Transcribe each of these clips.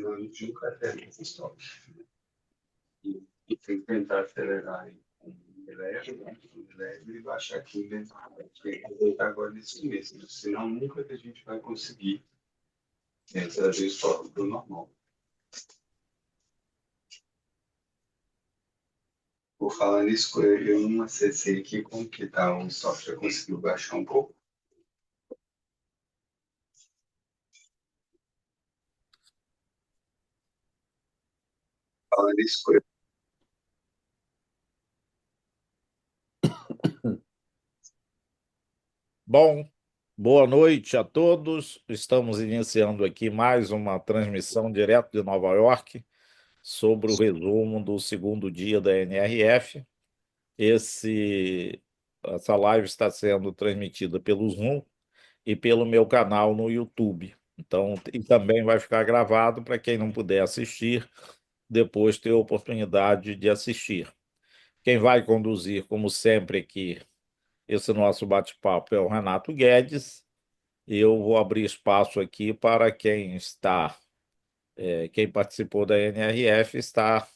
senão a gente nunca termina esse estoque. E tem que tentar acelerar aí com o leve, né? O leve, e baixar aqui dentro. Tem que voltar agora nesse mês, né? Senão nunca que a gente vai conseguir trazer o estoque para o normal. Por falar nisso, eu não acessei aqui como que tá o estoque, já conseguiu baixar um pouco. Falar nisso, Bom, boa noite a todos. Estamos iniciando aqui mais uma transmissão direto de Nova York sobre o resumo do segundo dia da NRF. Essa live está sendo transmitida pelo Zoom e pelo meu canal no YouTube. Então, e também vai ficar gravado para quem não puder assistir, depois ter a oportunidade de assistir. Quem vai conduzir, como sempre, aqui esse nosso bate-papo é o Renato Guedes. Eu vou abrir espaço aqui para quem participou da NRF está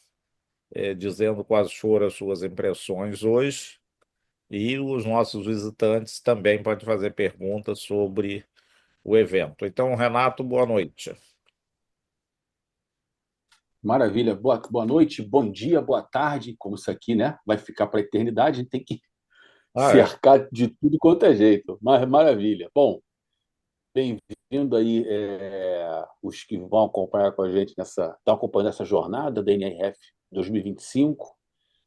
dizendo quais foram as suas impressões hoje, e os nossos visitantes também podem fazer perguntas sobre o evento. Então, Renato, boa noite. Maravilha. Boa noite, bom dia, boa tarde. Como isso aqui, né? Vai ficar para a eternidade, a gente tem que Ah, é. cercar de tudo quanto é jeito. Mas maravilha. Bom, bem-vindo aí, os que vão acompanhar com a gente estão acompanhando essa jornada da NRF 2025.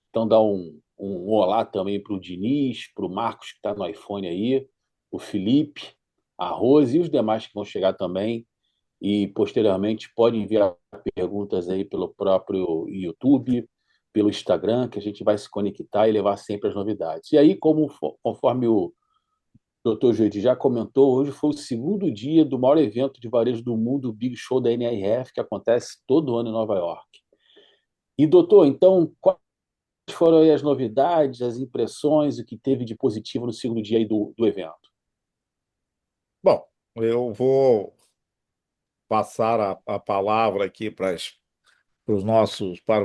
Então, dá um olá também para o Diniz, para o Marcos, que está no iPhone aí, o Felipe, a Rose e os demais que vão chegar também. E, posteriormente, pode enviar perguntas aí pelo próprio YouTube, pelo Instagram, que a gente vai se conectar e levar sempre as novidades. E aí, conforme o Dr. Joedi já comentou, hoje foi o segundo dia do maior evento de varejo do mundo, o Big Show da NRF, que acontece todo ano em Nova York. E, doutor, então, quais foram aí as novidades, as impressões, o que teve de positivo no segundo dia aí do evento? Bom, eu vou passar a palavra aqui para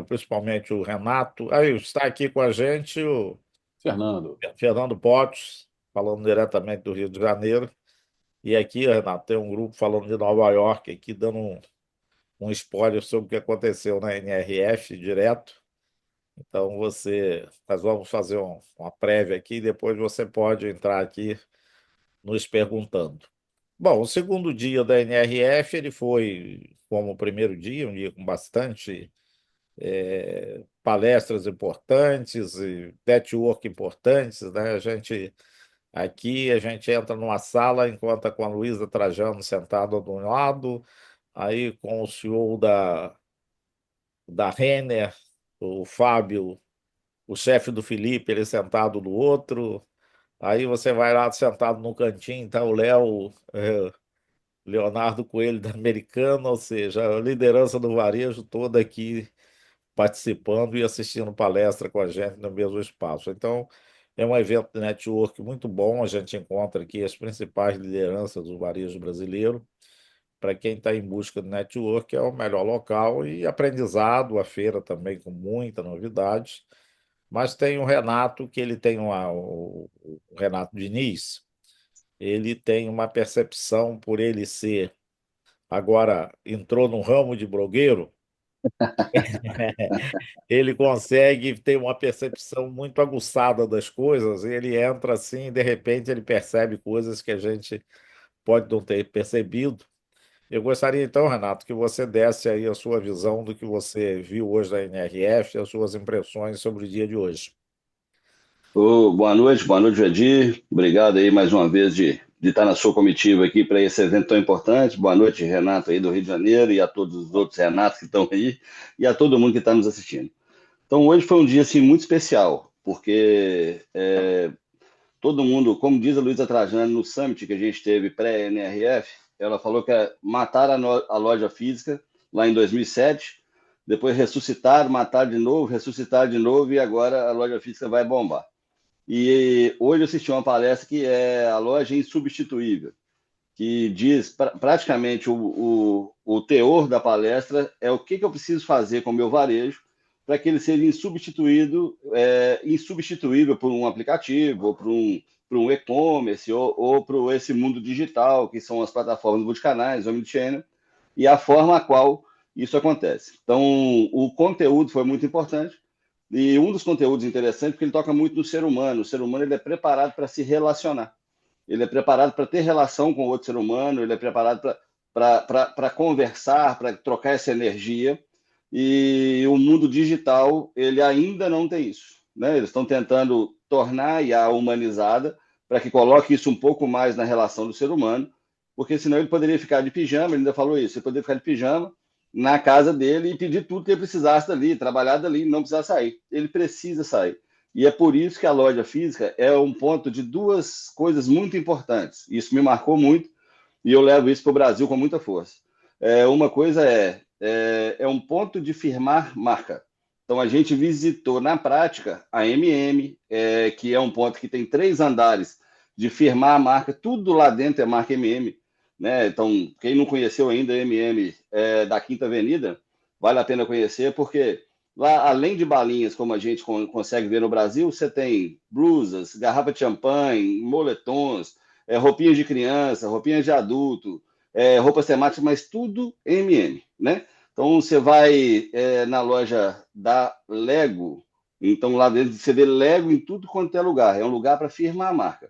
principalmente o Renato. Aí está aqui com a gente o Fernando. Fernando Potes, falando diretamente do Rio de Janeiro. E aqui, Renato, tem um grupo falando de Nova York, aqui dando um spoiler sobre o que aconteceu na NRF direto. Então, nós vamos fazer uma prévia aqui, e depois você pode entrar aqui nos perguntando. Bom, o segundo dia da NRF, ele foi como o primeiro dia, um dia com bastante palestras importantes e network importantes, né? A gente entra numa sala, encontra com a Luísa Trajano sentada do lado, aí com o CEO da Renner, o Fábio, o chefe do Felipe, ele sentado do outro. Aí você vai lá sentado no cantinho, tá o Léo, Leonardo Coelho da Americana, ou seja, a liderança do varejo toda aqui participando e assistindo palestra com a gente no mesmo espaço. Então, é um evento de network muito bom, a gente encontra aqui as principais lideranças do varejo brasileiro. Para quem está em busca de network, é o melhor local e aprendizado, a feira também com muita novidade. Mas tem o Renato, que ele tem o Renato Diniz, ele tem uma percepção por ele ser, agora entrou no ramo de blogueiro, ele consegue ter uma percepção muito aguçada das coisas, e ele entra assim, e de repente ele percebe coisas que a gente pode não ter percebido. Eu gostaria então, Renato, que você desse aí a sua visão do que você viu hoje da NRF, as suas impressões sobre o dia de hoje. Boa noite, Jadir. Obrigado aí mais uma vez de estar na sua comitiva aqui para esse evento tão importante. Boa noite, Renato aí do Rio de Janeiro e a todos os outros Renatos que estão aí e a todo mundo que está nos assistindo. Então hoje foi um dia assim muito especial, porque todo mundo, como diz a Luísa Trajano no Summit que a gente teve pré-NRF, ela falou que mataram a loja física lá em 2007, depois ressuscitaram, mataram de novo, ressuscitaram de novo e agora a loja física vai bombar. E hoje eu assisti uma palestra que é a loja insubstituível, que diz praticamente o teor da palestra é o que eu preciso fazer com o meu varejo para que ele seja insubstituível por um aplicativo, ou por um e-commerce, ou por esse mundo digital, que são as plataformas multicanais, omnichannel, e a forma a qual isso acontece. Então, o conteúdo foi muito importante, e um dos conteúdos interessantes, porque ele toca muito no ser humano. O ser humano ele é preparado para se relacionar. Ele é preparado para ter relação com outro ser humano, ele é preparado para conversar, para trocar essa energia. E o mundo digital, ele ainda não tem isso, né? Eles estão tentando tornar a IA humanizada para que coloque isso um pouco mais na relação do ser humano, porque senão ele poderia ficar de pijama, ele ainda falou isso, ele poderia ficar de pijama na casa dele e pedir tudo que ele precisasse dali, trabalhar dali, não precisar sair. Ele precisa sair. E é por isso que a loja física é um ponto de duas coisas muito importantes. Isso me marcou muito e eu levo isso para o Brasil com muita força. Uma coisa é um ponto de firmar marca. Então, a gente visitou na prática a MM, que é um ponto que tem 3 andares de firmar a marca, tudo lá dentro é marca MM, né? Então, quem não conheceu ainda a MM da Quinta Avenida, vale a pena conhecer, porque lá, além de balinhas, como a gente consegue ver no Brasil, você tem blusas, garrafa de champanhe, moletons, roupinhas de criança, roupinhas de adulto, roupas temáticas, mas tudo MM, né? Então, você vai na loja da Lego, então lá dentro você vê Lego em tudo quanto é lugar, é um lugar para firmar a marca.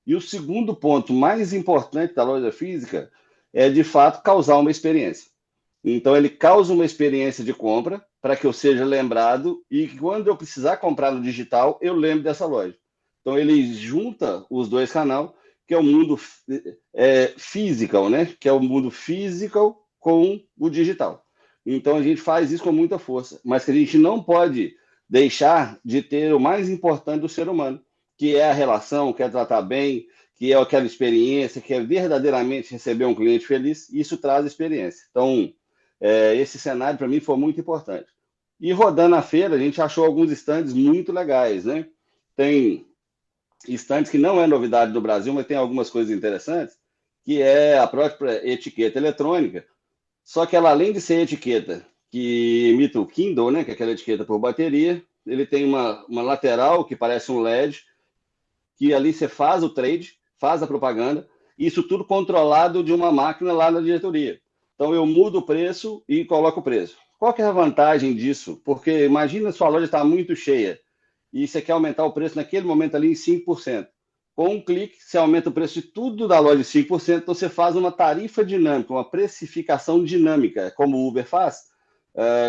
E o segundo ponto mais importante da loja física é, de fato, causar uma experiência. Então, ele causa uma experiência de compra para que eu seja lembrado e que quando eu precisar comprar no digital, eu lembre dessa loja. Então, ele junta os dois canais, que é o mundo physical, né? Que é o mundo physical com o digital. Então, a gente faz isso com muita força, mas que a gente não pode deixar de ter o mais importante do ser humano, que é a relação, que é tratar bem, que é aquela experiência, que é verdadeiramente receber um cliente feliz. Isso traz experiência. Então, esse cenário, para mim, foi muito importante. E rodando a feira, a gente achou alguns estandes muito legais, né? Tem estandes que não é novidade no Brasil, mas tem algumas coisas interessantes, que é a própria etiqueta eletrônica. Só que ela, além de ser etiqueta que imita o Kindle, né, que é aquela etiqueta por bateria, ele tem uma lateral que parece um LED, que ali você faz o trade, faz a propaganda, isso tudo controlado de uma máquina lá na diretoria. Então, eu mudo o preço e coloco o preço. Qual que é a vantagem disso? Porque imagina sua loja está muito cheia e você quer aumentar o preço naquele momento ali em 5%. Com um clique, você aumenta o preço de tudo da loja em 5%, então você faz uma tarifa dinâmica, uma precificação dinâmica, como o Uber faz.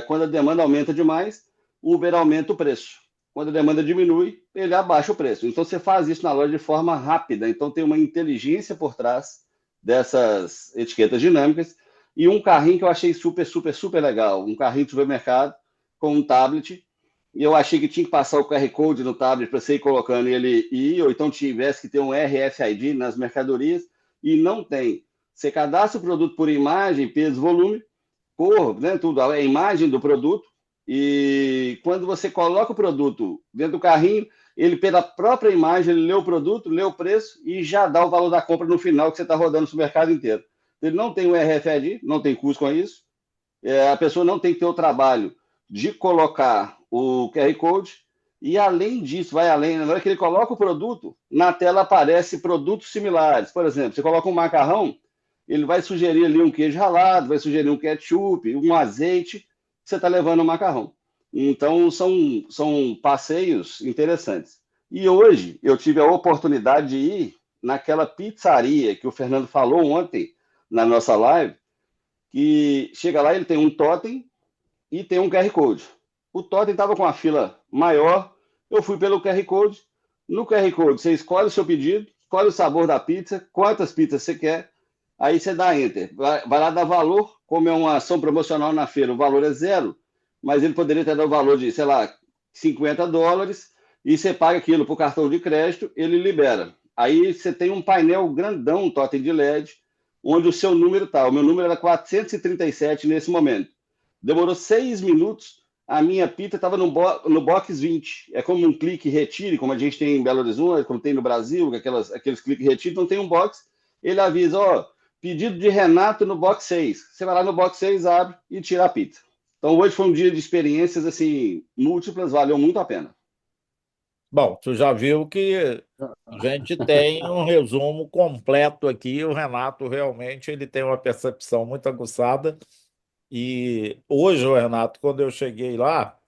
Quando a demanda aumenta demais, o Uber aumenta o preço. Quando a demanda diminui, ele abaixa o preço. Então, você faz isso na loja de forma rápida. Então, tem uma inteligência por trás dessas etiquetas dinâmicas. E um carrinho que eu achei super, super, super legal. Um carrinho de supermercado com um tablet. E eu achei que tinha que passar o QR Code no tablet para você ir colocando ele ir, ou então tivesse que ter um RFID nas mercadorias. E não tem. Você cadastra o produto por imagem, peso, volume, cor, né, tudo, a imagem do produto. E quando você coloca o produto dentro do carrinho, ele, pela própria imagem, ele lê o produto, lê o preço e já dá o valor da compra no final que você está rodando o supermercado inteiro. Ele não tem o RFID, não tem custo com isso. A pessoa não tem que ter o trabalho de colocar o QR Code. E, além disso, vai além. Na hora que ele coloca o produto, na tela aparece produtos similares. Por exemplo, você coloca um macarrão, ele vai sugerir ali um queijo ralado, vai sugerir um ketchup, um azeite, você está levando o macarrão. Então, são passeios interessantes. E hoje, eu tive a oportunidade de ir naquela pizzaria que o Fernando falou ontem, na nossa live, que chega lá, ele tem um totem e tem um QR Code. O totem estava com a fila maior, eu fui pelo QR Code. No QR Code, você escolhe o seu pedido, escolhe o sabor da pizza, quantas pizzas você quer, aí você dá Enter. Vai lá dar valor, como é uma ação promocional na feira, o valor é 0, mas ele poderia ter dado o valor de, sei lá, $50, e você paga aquilo por cartão de crédito, ele libera. Aí você tem um painel grandão, um totem de LED, onde o seu número está. O meu número era 437 nesse momento. Demorou 6 minutos, a minha pizza estava no box 20. É como um clique retire, como a gente tem em Belo Horizonte, como tem no Brasil, aqueles cliques retire, então tem um box, ele avisa, pedido de Renato no box 6. Você vai lá no box 6, abre e tira a pizza. Então hoje foi um dia de experiências assim múltiplas, valeu muito a pena. Bom, tu já viu que a gente tem um resumo completo aqui. O Renato realmente ele tem uma percepção muito aguçada. E hoje, o Renato, quando eu cheguei lá,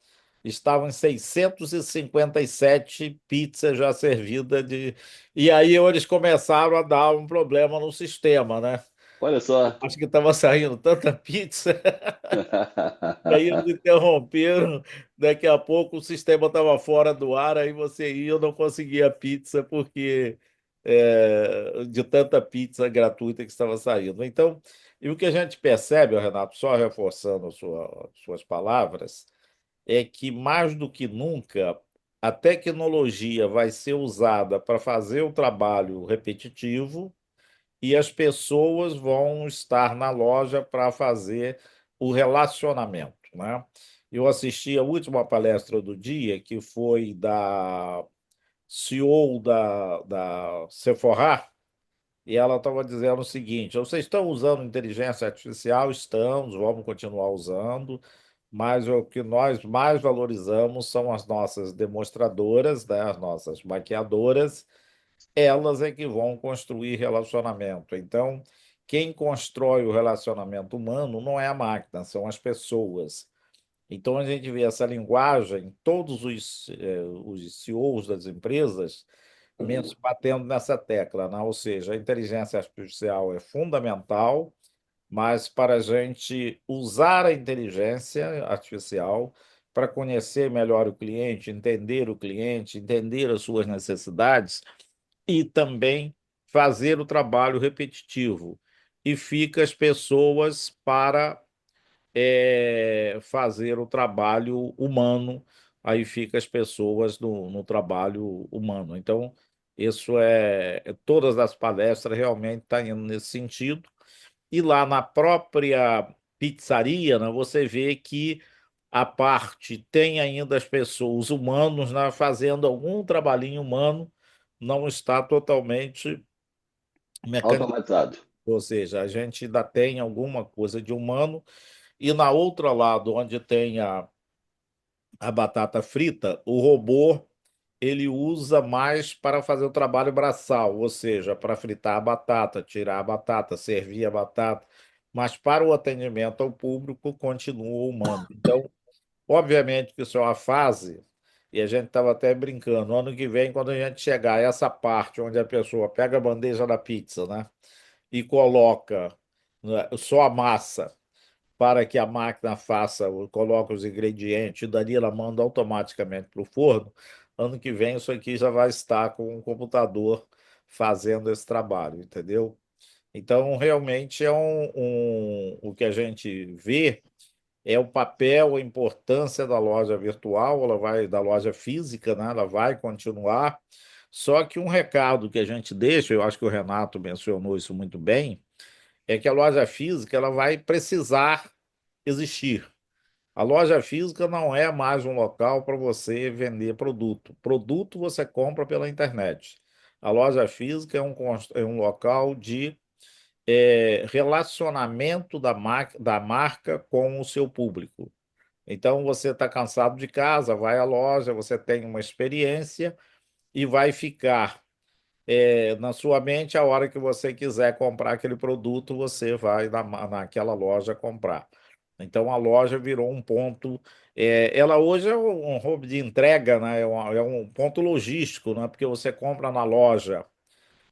estavam em 657 pizzas já servidas de. E aí eles começaram a dar um problema no sistema, né? Olha só. Acho que estava saindo tanta pizza. E aí eles interromperam, daqui a pouco o sistema estava fora do ar, aí você ia e não conseguia pizza porque de tanta pizza gratuita que estava saindo. Então, e o que a gente percebe, Renato, só reforçando suas palavras, é que mais do que nunca a tecnologia vai ser usada para fazer o trabalho repetitivo e as pessoas vão estar na loja para fazer o relacionamento, né? Eu assisti a última palestra do dia, que foi da CEO da Sephora, e ela estava dizendo o seguinte: vocês estão usando inteligência artificial? Estamos, vamos continuar usando, mas o que nós mais valorizamos são as nossas demonstradoras, né, as nossas maquiadoras, elas é que vão construir relacionamento. Então, quem constrói o relacionamento humano não é a máquina, são as pessoas. Então, a gente vê essa linguagem, todos os CEOs das empresas batendo nessa tecla, né? Ou seja, a inteligência artificial é fundamental, mas para a gente usar a inteligência artificial para conhecer melhor o cliente, entender as suas necessidades, e também fazer o trabalho repetitivo. E fica as pessoas para fazer o trabalho humano, aí fica as pessoas no trabalho humano. Então, isso todas as palestras realmente estão indo nesse sentido. E lá na própria pizzaria, né, você vê que a parte tem ainda as pessoas humanos, né, fazendo algum trabalhinho humano, não está totalmente mecanizado. Automatizado. Ou seja, a gente ainda tem alguma coisa de humano. E na outra lado, onde tem a batata frita, o robô ele usa mais para fazer o trabalho braçal, ou seja, para fritar a batata, tirar a batata, servir a batata. Mas para o atendimento ao público continua humano. Então, obviamente que isso é uma fase, e a gente estava até brincando, ano que vem, quando a gente chegar a essa parte onde a pessoa pega a bandeja da pizza, né, e coloca, né, só a massa para que a máquina faça, coloque os ingredientes, e dali ela manda automaticamente para o forno. Ano que vem isso aqui já vai estar com um computador fazendo esse trabalho, entendeu? Então, realmente o que a gente vê é o papel, a importância da loja virtual, da loja física, né? Ela vai continuar. Só que um recado que a gente deixa, eu acho que o Renato mencionou isso muito bem, é que a loja física ela vai precisar existir. A loja física não é mais um local para você vender produto. Produto você compra pela internet. A loja física é um local de relacionamento da marca com o seu público. Então, você está cansado de casa, vai à loja, você tem uma experiência e vai ficar na sua mente a hora que você quiser comprar aquele produto, você vai naquela loja comprar. Então, a loja virou um ponto. Ela hoje é um hub de entrega, né? É um ponto logístico, né? Porque você compra na loja,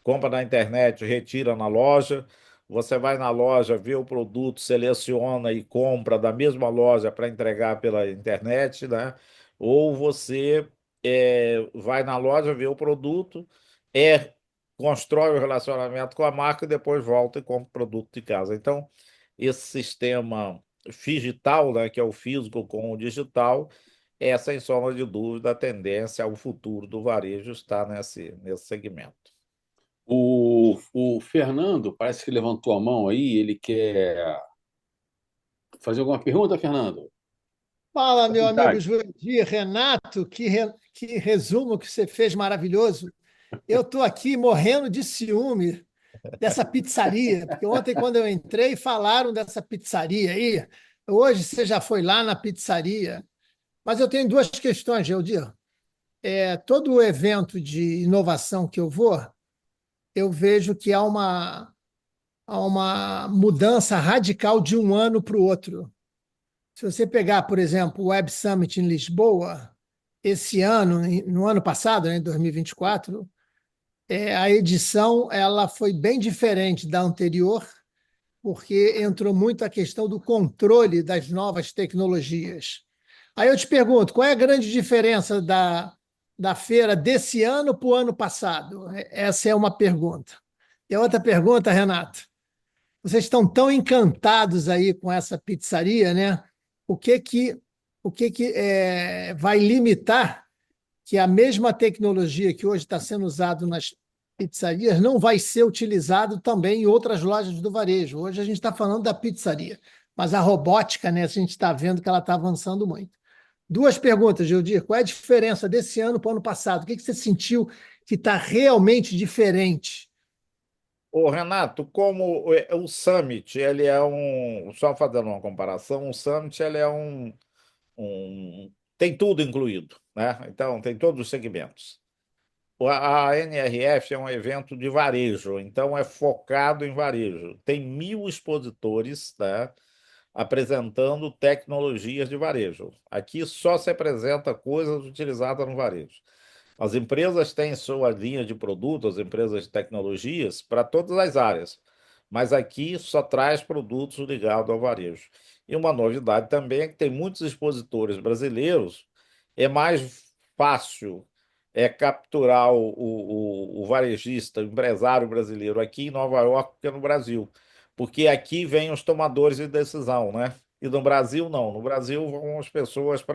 compra na internet, retira na loja. Você vai na loja, vê o produto, seleciona e compra da mesma loja para entregar pela internet, né? Ou você vai na loja, vê o produto, é, constrói o relacionamento com a marca e depois volta e compra o produto de casa. Então, esse sistema digital, né, que é o físico com o digital, é, sem sombra de dúvida, a tendência ao futuro do varejo está nesse segmento. O Fernando parece que levantou a mão aí, ele quer fazer alguma pergunta, Fernando? Fala, Fica à meu amigo vontade. Jurandir, Renato, que resumo que você fez maravilhoso. Eu estou aqui morrendo de ciúme dessa pizzaria, porque ontem, quando eu entrei, falaram dessa pizzaria aí. Hoje você já foi lá na pizzaria. Mas eu tenho duas questões, Geldir. Todo evento de inovação que eu vou, eu vejo que há uma mudança radical de um ano para o outro. Se você pegar, por exemplo, o Web Summit em Lisboa, esse ano, no ano passado, né, em 2024, a edição ela foi bem diferente da anterior, porque entrou muito a questão do controle das novas tecnologias. Aí eu te pergunto, qual é a grande diferença da feira desse ano para o ano passado? Essa é uma pergunta. E a outra pergunta, Renato, vocês estão tão encantados aí com essa pizzaria, né? O que que, o que vai limitar que a mesma tecnologia que hoje está sendo usada nas pizzarias não vai ser utilizado também em outras lojas do varejo? Hoje a gente está falando da pizzaria, mas a robótica, né, a gente está vendo que ela está avançando muito. Duas perguntas, Gildir. Qual é a diferença desse ano para o ano passado? O que você sentiu que está realmente diferente? Ô, Renato, como o Summit, ele é só fazendo uma comparação, o Summit ele é tem tudo incluído, né? Então, tem todos os segmentos. A NRF é um evento de varejo, então é focado em varejo. Tem 1.000 expositores, né, apresentando tecnologias de varejo. Aqui só se apresenta coisas utilizadas no varejo. As empresas têm sua linha de produtos, as empresas de tecnologias, para todas as áreas, mas aqui só traz produtos ligados ao varejo. E uma novidade também é que tem muitos expositores brasileiros, é mais fácil capturar o varejista, o empresário brasileiro aqui em Nova York que no Brasil, porque aqui vêm os tomadores de decisão, né? E no Brasil, não. No Brasil vão as pessoas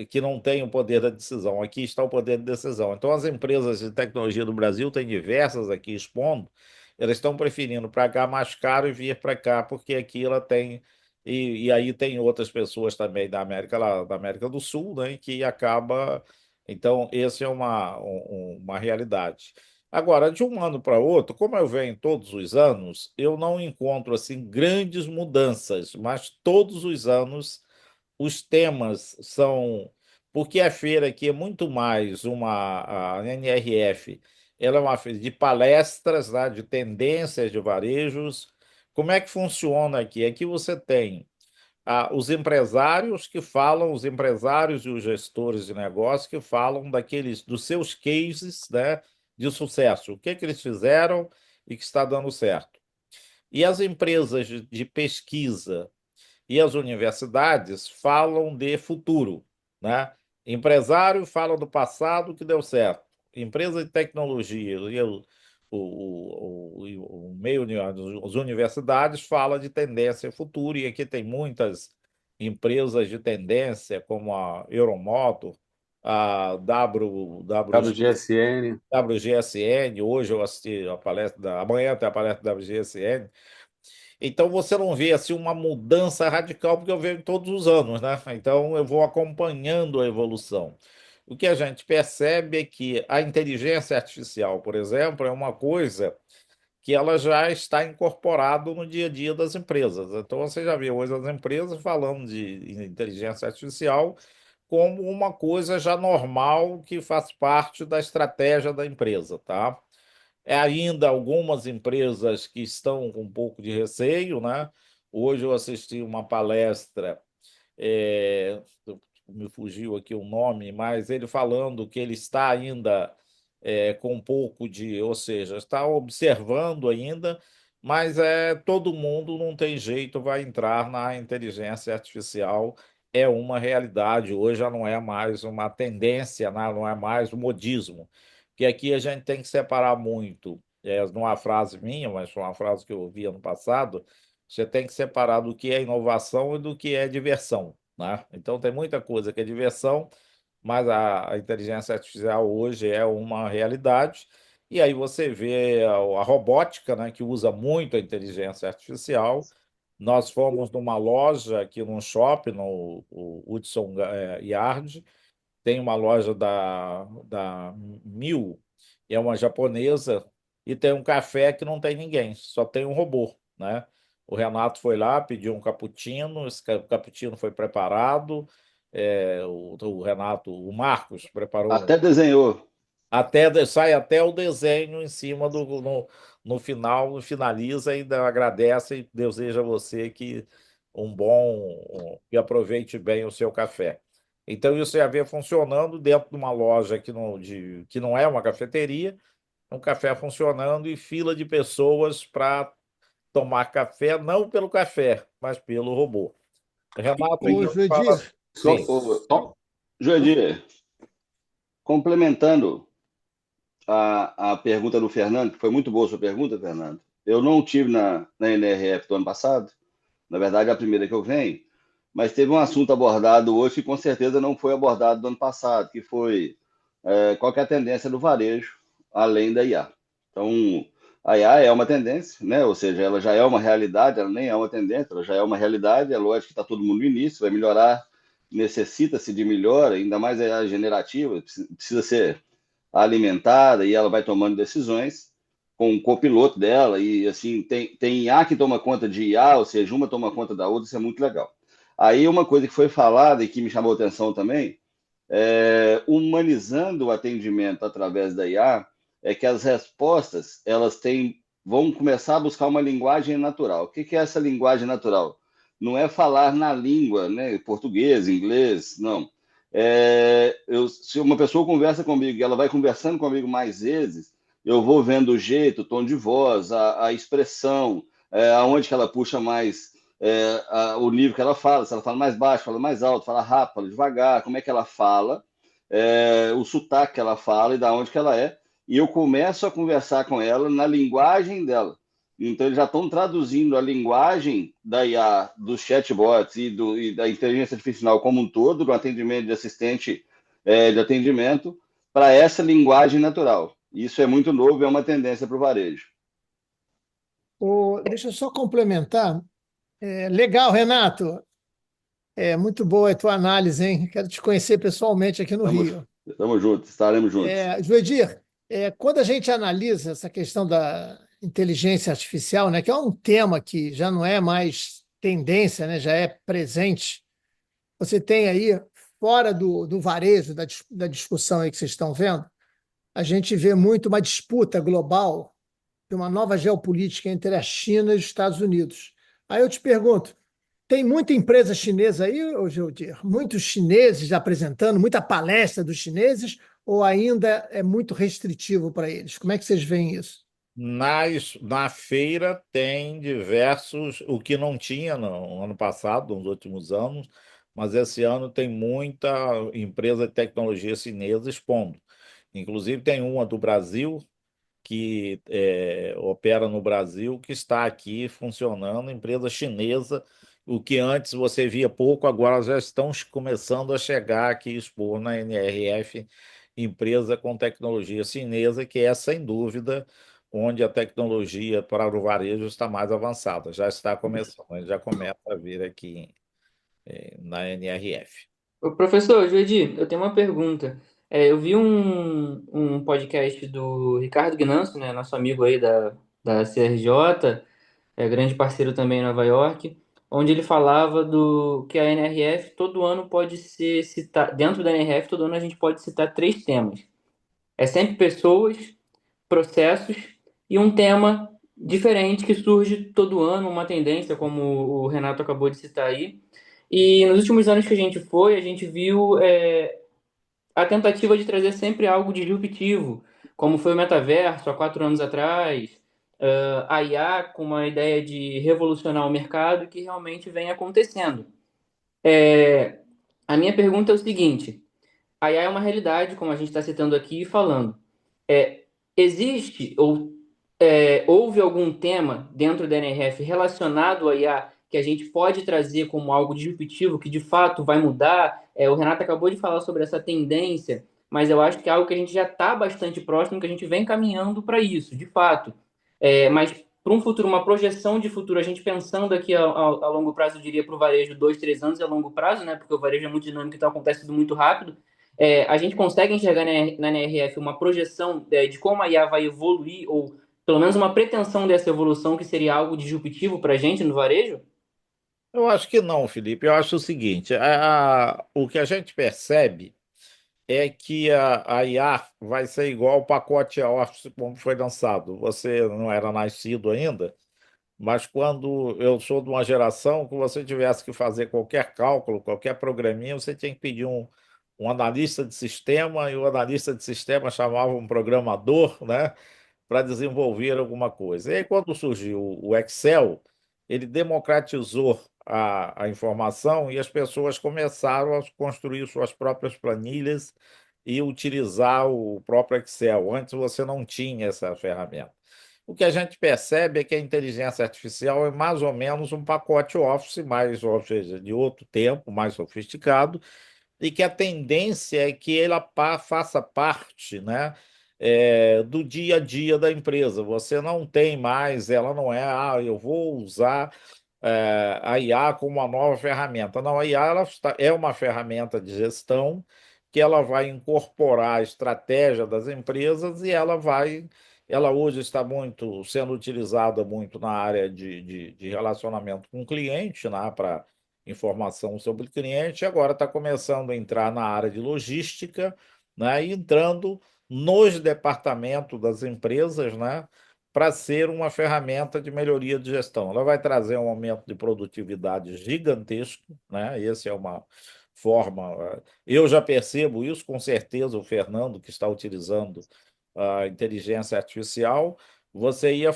que não têm o poder da decisão. Aqui está o poder de decisão. Então, as empresas de tecnologia do Brasil, tem diversas aqui expondo, elas estão preferindo pagar mais caro e vir para cá, porque aqui ela tem. E aí tem outras pessoas também da América do Sul, né, que acaba. Então, essa é uma realidade. Agora, de um ano para outro, como eu venho todos os anos, eu não encontro assim grandes mudanças, mas todos os anos os temas são. Porque a feira aqui é muito mais a NRF, ela é uma feira de palestras, né, de tendências de varejos. Como é que funciona aqui? Aqui você tem os empresários que falam, os empresários e os gestores de negócio que falam dos seus cases, né, de sucesso. O que que eles fizeram e que está dando certo. E as empresas de pesquisa e as universidades falam de futuro, né? Empresário fala do passado que deu certo. Empresa de tecnologia e o meio, as universidades falam de tendência futuro, e aqui tem muitas empresas de tendência, como a Euromotor, a WGSN. WGSN. Hoje eu assisti a palestra amanhã tem a palestra da WGSN. Então você não vê assim uma mudança radical, porque eu vejo todos os anos, né? Então eu vou acompanhando a evolução. O que a gente percebe é que a inteligência artificial, por exemplo, é uma coisa que ela já está incorporada no dia a dia das empresas. Então você já vê hoje as empresas falando de inteligência artificial como uma coisa já normal que faz parte da estratégia da empresa, tá? Ainda algumas empresas que estão com um pouco de receio, né? Hoje eu assisti uma palestra, é, me fugiu aqui o nome, mas ele falando que ele está ainda com um pouco ou seja, está observando ainda, mas todo mundo não tem jeito, vai entrar na inteligência artificial, é uma realidade, hoje já não é mais uma tendência, né? Não é mais um modismo, que aqui a gente tem que separar muito, não é uma frase minha, mas foi uma frase que eu ouvi ano passado, você tem que separar do que é inovação e do que é diversão, né? Então tem muita coisa que é diversão, mas a inteligência artificial hoje é uma realidade. E aí você vê a robótica, né, que usa muito a inteligência artificial. Nós fomos numa loja aqui num shopping, no o Hudson Yard, tem uma loja da Mil, é uma japonesa, e tem um café que não tem ninguém, só tem um robô, né? O Renato foi lá, pediu um cappuccino, esse cappuccino foi preparado, o Renato, o Marcos preparou Até desenhou. sai até o desenho em cima no final, finaliza e agradece e deseja a você que aproveite bem o seu café. Então, isso ia ver funcionando dentro de uma loja que não é uma cafeteria, um café funcionando e fila de pessoas para tomar café, não pelo café, mas pelo robô. Renato, Ô, então, fala. Judir, Sim. Joedir, complementando a pergunta do Fernando, que foi muito boa a sua pergunta, Fernando. Eu não tive na NRF do ano passado, na verdade é a primeira que eu venho, mas teve um assunto abordado hoje que com certeza não foi abordado do ano passado, que foi qual que é a tendência do varejo além da IA. Então, a IA é uma tendência, né? Ou seja, ela já é uma realidade, ela nem é uma tendência, ela já é uma realidade, é lógico que está todo mundo no início, vai melhorar, necessita-se de melhora, ainda mais a IA generativa, precisa ser alimentada e ela vai tomando decisões com o copiloto dela e assim tem IA que toma conta de IA, ou seja, uma toma conta da outra, isso é muito legal. Aí uma coisa que foi falada e que me chamou a atenção também, humanizando o atendimento através da IA, é que as respostas vão começar a buscar uma linguagem natural. O que é essa linguagem natural? Não é falar na língua, né, português, inglês, não. Se uma pessoa conversa comigo e ela vai conversando comigo mais vezes, eu vou vendo o jeito, o tom de voz, a expressão, aonde que ela puxa mais o nível que ela fala, se ela fala mais baixo, fala mais alto, fala rápido, fala devagar, como é que ela fala, o sotaque que ela fala e da onde que ela é, e eu começo a conversar com ela na linguagem dela. Então, eles já estão traduzindo a linguagem da IA, dos chatbots e da inteligência artificial como um todo, do atendimento de assistente de atendimento, para essa linguagem natural. Isso é muito novo, é uma tendência para o varejo. deixa eu só complementar. Legal, Renato. Muito boa a tua análise, hein? Quero te conhecer pessoalmente aqui no Rio. Estamos juntos, estaremos juntos. Joedir, quando a gente analisa essa questão da inteligência artificial, né, que é um tema que já não é mais tendência, né, já é presente, você tem aí, fora do varejo, da discussão aí que vocês estão vendo, a gente vê muito uma disputa global de uma nova geopolítica entre a China e os Estados Unidos. Aí eu te pergunto, tem muita empresa chinesa aí, Gildir? Muitos chineses apresentando, muita palestra dos chineses, ou ainda é muito restritivo para eles? Como é que vocês veem isso? Na feira tem diversos, o que não tinha no ano passado, nos últimos anos, mas esse ano tem muita empresa de tecnologia chinesa expondo. Inclusive tem uma do Brasil que opera no Brasil, que está aqui funcionando, empresa chinesa, o que antes você via pouco, agora já estão começando a chegar aqui expor na NRF, empresa com tecnologia chinesa, que é, sem dúvida, onde a tecnologia para o varejo está mais avançada. Já está começando, já começa a vir aqui na NRF. Ô, professor Juedi, eu tenho uma pergunta. Eu vi um podcast do Ricardo Gnanso, né, nosso amigo aí da CRJ, grande parceiro também em Nova York, onde ele falava do que a NRF todo ano pode ser citar, dentro da NRF todo ano a gente pode citar três temas. É sempre pessoas, processos e um tema diferente que surge todo ano, uma tendência, como o Renato acabou de citar aí. E nos últimos anos que a gente foi, a gente viu a tentativa de trazer sempre algo disruptivo, como foi o metaverso há 4 anos atrás, a IA com uma ideia de revolucionar o mercado que realmente vem acontecendo. A minha pergunta é o seguinte: a IA é uma realidade, como a gente está citando aqui e falando. Existe ou houve algum tema dentro da NRF relacionado à IA que a gente pode trazer como algo disruptivo, que de fato vai mudar? O Renato acabou de falar sobre essa tendência, mas eu acho que é algo que a gente já está bastante próximo, que a gente vem caminhando para isso, de fato. Mas para um futuro, uma projeção de futuro, a gente pensando aqui a longo prazo, eu diria para o varejo 2, 3 anos é longo prazo, né? Porque o varejo é muito dinâmico, então acontece tudo muito rápido. A gente consegue enxergar na NRF uma projeção de como a IA vai evoluir ou pelo menos uma pretensão dessa evolução que seria algo disruptivo para a gente no varejo? Eu acho que não, Felipe. Eu acho o seguinte: o que a gente percebe é que a IA vai ser igual ao pacote Office como foi lançado. Você não era nascido ainda, mas quando eu sou de uma geração que você tivesse que fazer qualquer cálculo, qualquer programinha, você tinha que pedir um analista de sistema, e o analista de sistema chamava um programador, né, para desenvolver alguma coisa. E aí, quando surgiu o Excel, ele democratizou a informação e as pessoas começaram a construir suas próprias planilhas e utilizar o próprio Excel. Antes você não tinha essa ferramenta. O que a gente percebe é que a inteligência artificial é mais ou menos um pacote Office, mais, ou seja, de outro tempo, mais sofisticado, e que a tendência é que ela faça parte, né, do dia a dia da empresa. Você não tem mais, ela não é, eu vou usar a IA como uma nova ferramenta. Não, a IA é uma ferramenta de gestão que ela vai incorporar a estratégia das empresas e ela hoje está muito sendo utilizada muito na área de relacionamento com o cliente, né, para informação sobre o cliente, e agora está começando a entrar na área de logística, né, e entrando nos departamentos das empresas, né, para ser uma ferramenta de melhoria de gestão. Ela vai trazer um aumento de produtividade gigantesco, né? Essa é uma forma. Eu já percebo isso, com certeza, o Fernando, que está utilizando a inteligência artificial. Você ia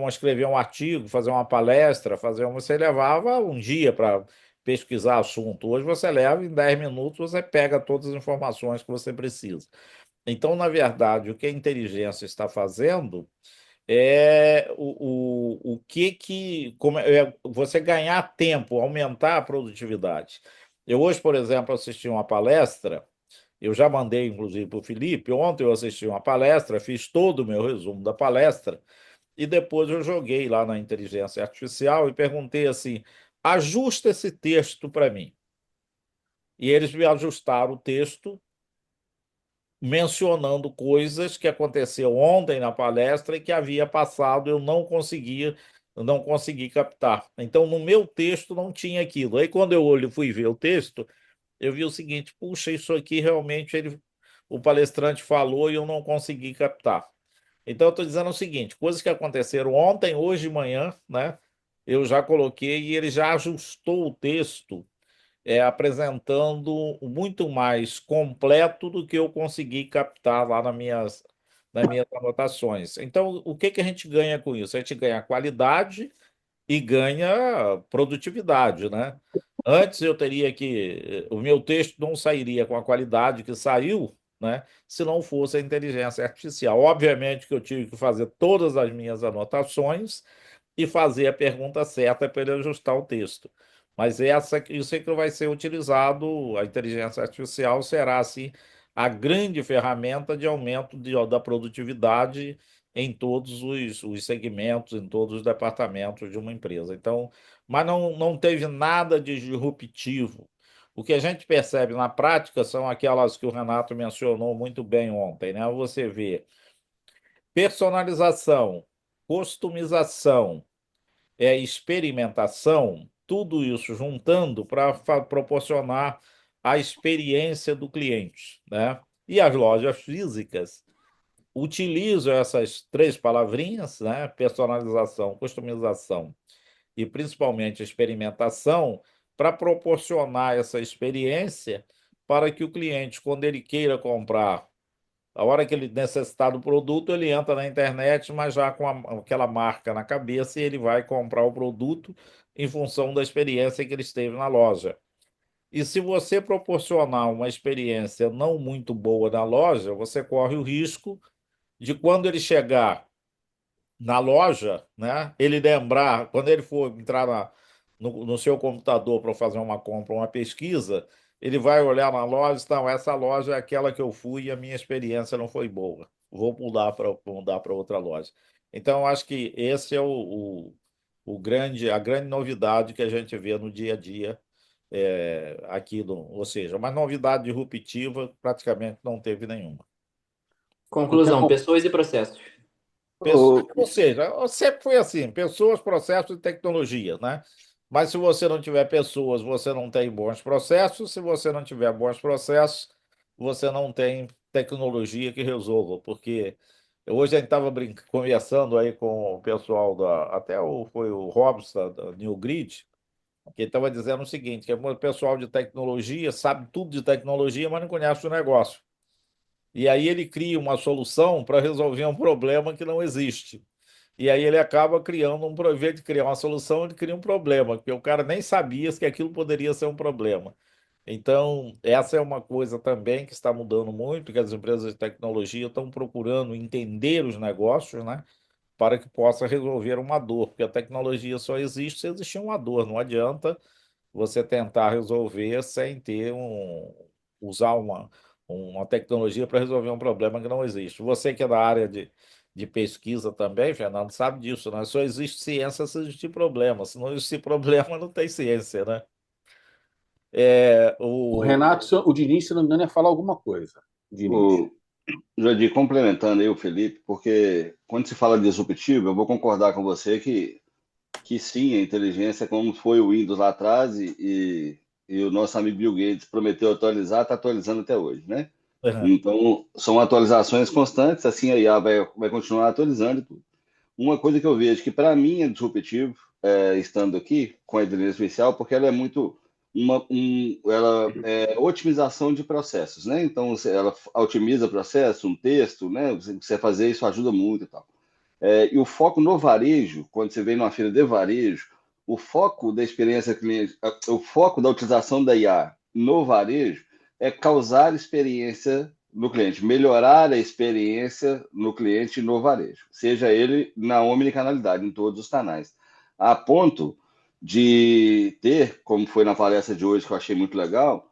escrever um artigo, fazer uma palestra, você levava um dia para pesquisar assunto. Hoje você leva em 10 minutos, você pega todas as informações que você precisa. Então, na verdade, o que a inteligência está fazendo é o que você ganhar tempo, aumentar a produtividade. Eu hoje, por exemplo, assisti uma palestra, eu já mandei, inclusive, para o Felipe. Ontem eu assisti uma palestra, fiz todo o meu resumo da palestra, e depois eu joguei lá na inteligência artificial e perguntei assim: ajusta esse texto para mim. E eles me ajustaram o texto mencionando coisas que aconteceu ontem na palestra e que havia passado, eu não consegui captar. Então, no meu texto não tinha aquilo. Aí, quando fui ver o texto, eu vi o seguinte: puxa, isso aqui realmente o palestrante falou e eu não consegui captar. Então, eu estou dizendo o seguinte: coisas que aconteceram ontem, hoje de manhã, né? Eu já coloquei e ele já ajustou o texto, apresentando muito mais completo do que eu consegui captar lá nas minhas anotações. Então, o que que a gente ganha com isso? A gente ganha qualidade e ganha produtividade, né? Antes eu teria o meu texto não sairia com a qualidade que saiu, né? Se não fosse a inteligência artificial. Obviamente que eu tive que fazer todas as minhas anotações e fazer a pergunta certa para ele ajustar o texto. Mas isso é que vai ser utilizado, a inteligência artificial será, assim, a grande ferramenta de aumento da produtividade em todos os segmentos, em todos os departamentos de uma empresa. Então, mas não teve nada de disruptivo. O que a gente percebe na prática são aquelas que o Renato mencionou muito bem ontem, né? Você vê personalização, customização, experimentação, tudo isso juntando para proporcionar a experiência do cliente, né? E as lojas físicas utilizam essas três palavrinhas, né? Personalização, customização e principalmente experimentação, para proporcionar essa experiência para que o cliente, quando ele queira comprar, a hora que ele necessitar do produto, ele entra na internet, mas já com aquela marca na cabeça, e ele vai comprar o produto em função da experiência que ele esteve na loja. E se você proporcionar uma experiência não muito boa na loja, você corre o risco de, quando ele chegar na loja, né, ele lembrar, quando ele for entrar no seu computador para fazer uma compra, uma pesquisa, ele vai olhar na loja, então essa loja é aquela que eu fui e a minha experiência não foi boa. Vou mudar para outra loja. Então, eu acho que esse é a grande novidade que a gente vê no dia a dia, aqui, ou seja, uma novidade disruptiva praticamente não teve nenhuma. O que Conclusão, acon- pessoas e processos. Ou seja, sempre foi assim, pessoas, processos e tecnologia, né? Mas se você não tiver pessoas, você não tem bons processos. Se você não tiver bons processos, você não tem tecnologia que resolva. Porque hoje a gente estava conversando aí com o pessoal foi o Robson da New Grid, que estava dizendo o seguinte, que o pessoal de tecnologia sabe tudo de tecnologia, mas não conhece o negócio. E aí ele cria uma solução para resolver um problema que não existe. E aí ele acaba criando em vez de criar uma solução, ele cria um problema, porque o cara nem sabia que aquilo poderia ser um problema. Então, essa é uma coisa também que está mudando muito, que as empresas de tecnologia estão procurando entender os negócios, né, para que possa resolver uma dor, porque a tecnologia só existe se existir uma dor, não adianta você tentar resolver sem usar uma tecnologia para resolver um problema que não existe. Você que é da área de pesquisa também, Fernando, sabe disso, né? Só existe ciência se existir problema. Se não existir problema, não tem ciência, né? É, O Renato, o Diniz, se não me engano, ia falar alguma coisa. Diniz. O Jodir, complementando aí o Felipe, porque quando se fala de disruptivo, eu vou concordar com você que sim, a inteligência, como foi o Windows lá atrás, e o nosso amigo Bill Gates prometeu atualizar, está atualizando até hoje, né? uhum, Então, são atualizações constantes, assim a IA vai continuar atualizando e tudo. Uma coisa que eu vejo que para mim é disruptivo, estando aqui com a inteligência artificial, porque ela é muito ela é otimização de processos, né? Então ela otimiza processo, um texto, né? Você fazer isso ajuda muito e tal. E o foco no varejo, quando você vem numa feira de varejo, o foco da experiência cliente, o foco da utilização da IA no varejo é causar experiência no cliente, melhorar a experiência no cliente no varejo, seja ele na omnicanalidade, em todos os canais. A ponto de ter, como foi na palestra de hoje, que eu achei muito legal,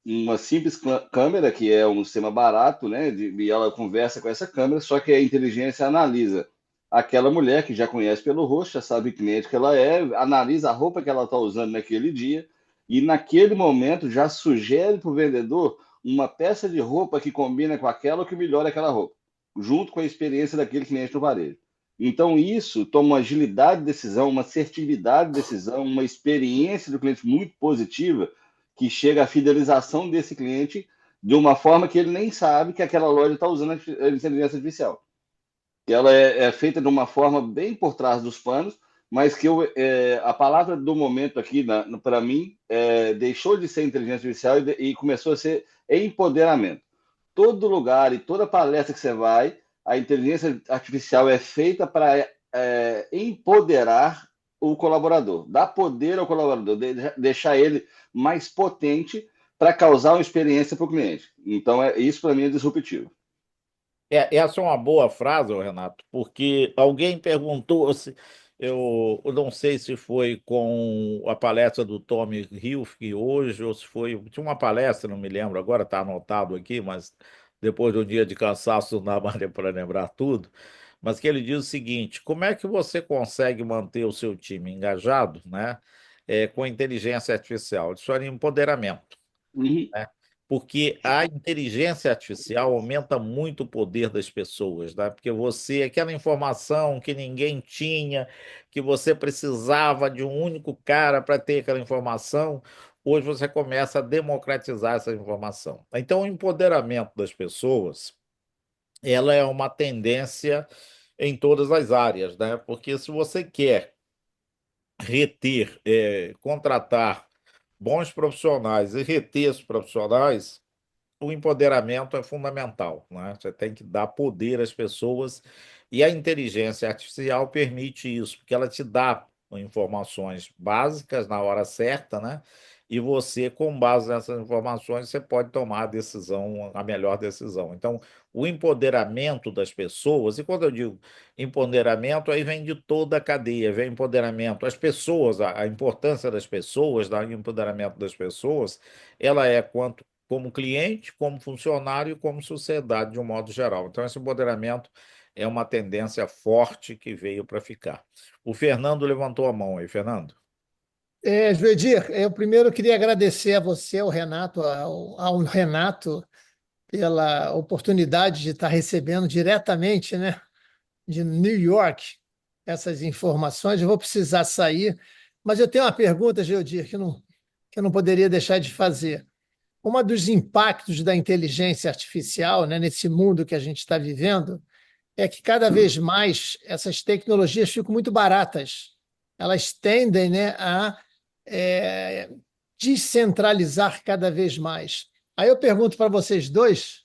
uma simples câmera, que é um sistema barato, né? E ela conversa com essa câmera, só que a inteligência analisa aquela mulher que já conhece pelo rosto, já sabe o cliente que ela é, analisa a roupa que ela está usando naquele dia e naquele momento já sugere para o vendedor uma peça de roupa que combina com aquela ou que melhora aquela roupa, junto com a experiência daquele cliente no varejo. Então, isso toma uma agilidade de decisão, uma assertividade de decisão, uma experiência do cliente muito positiva, que chega à fidelização desse cliente de uma forma que ele nem sabe que aquela loja está usando a inteligência artificial. Ela é feita de uma forma bem por trás dos panos, mas que a palavra do momento aqui, para mim, deixou de ser inteligência artificial e começou a ser empoderamento. Todo lugar e toda palestra que você vai, a inteligência artificial é feita para empoderar o colaborador, dar poder ao colaborador, deixar ele mais potente para causar uma experiência para o cliente. Então, isso para mim é disruptivo. Essa é uma boa frase, ô Renato, porque alguém perguntou se eu não sei se foi com a palestra do Tommy Hilfiger hoje ou se foi. Tinha uma palestra, não me lembro, agora está anotado aqui, mas depois de um dia de cansaço não dá mais para lembrar tudo. Mas que ele diz o seguinte: como é que você consegue manter o seu time engajado, né, com inteligência artificial? Isso é empoderamento, Uhum. né? Porque a inteligência artificial aumenta muito o poder das pessoas, né? Porque aquela informação que ninguém tinha, que você precisava de um único cara para ter aquela informação, hoje você começa a democratizar essa informação. Então, o empoderamento das pessoas, ela é uma tendência em todas as áreas, né? Porque se você quer reter, contratar bons profissionais e reter esses profissionais, o empoderamento é fundamental, né? Você tem que dar poder às pessoas e a inteligência artificial permite isso, porque ela te dá informações básicas na hora certa, né? E você, com base nessas informações, você pode tomar a decisão, a melhor decisão. Então, o empoderamento das pessoas, e quando eu digo empoderamento, aí vem de toda a cadeia, vem empoderamento. As pessoas, a importância das pessoas, do empoderamento das pessoas, ela é quanto como cliente, como funcionário e como sociedade de um modo geral. Então, esse empoderamento é uma tendência forte que veio para ficar. O Fernando levantou a mão aí, Fernando. Juedir, eu primeiro queria agradecer a você, ao Renato, ao Renato, pela oportunidade de estar recebendo diretamente, né, de New York essas informações. Eu vou precisar sair, mas eu tenho uma pergunta, Geodir, que eu não poderia deixar de fazer. Um dos impactos da inteligência artificial, né, nesse mundo que a gente está vivendo é que cada vez mais essas tecnologias ficam muito baratas. Elas tendem, né, a é, descentralizar cada vez mais. Aí eu pergunto para vocês dois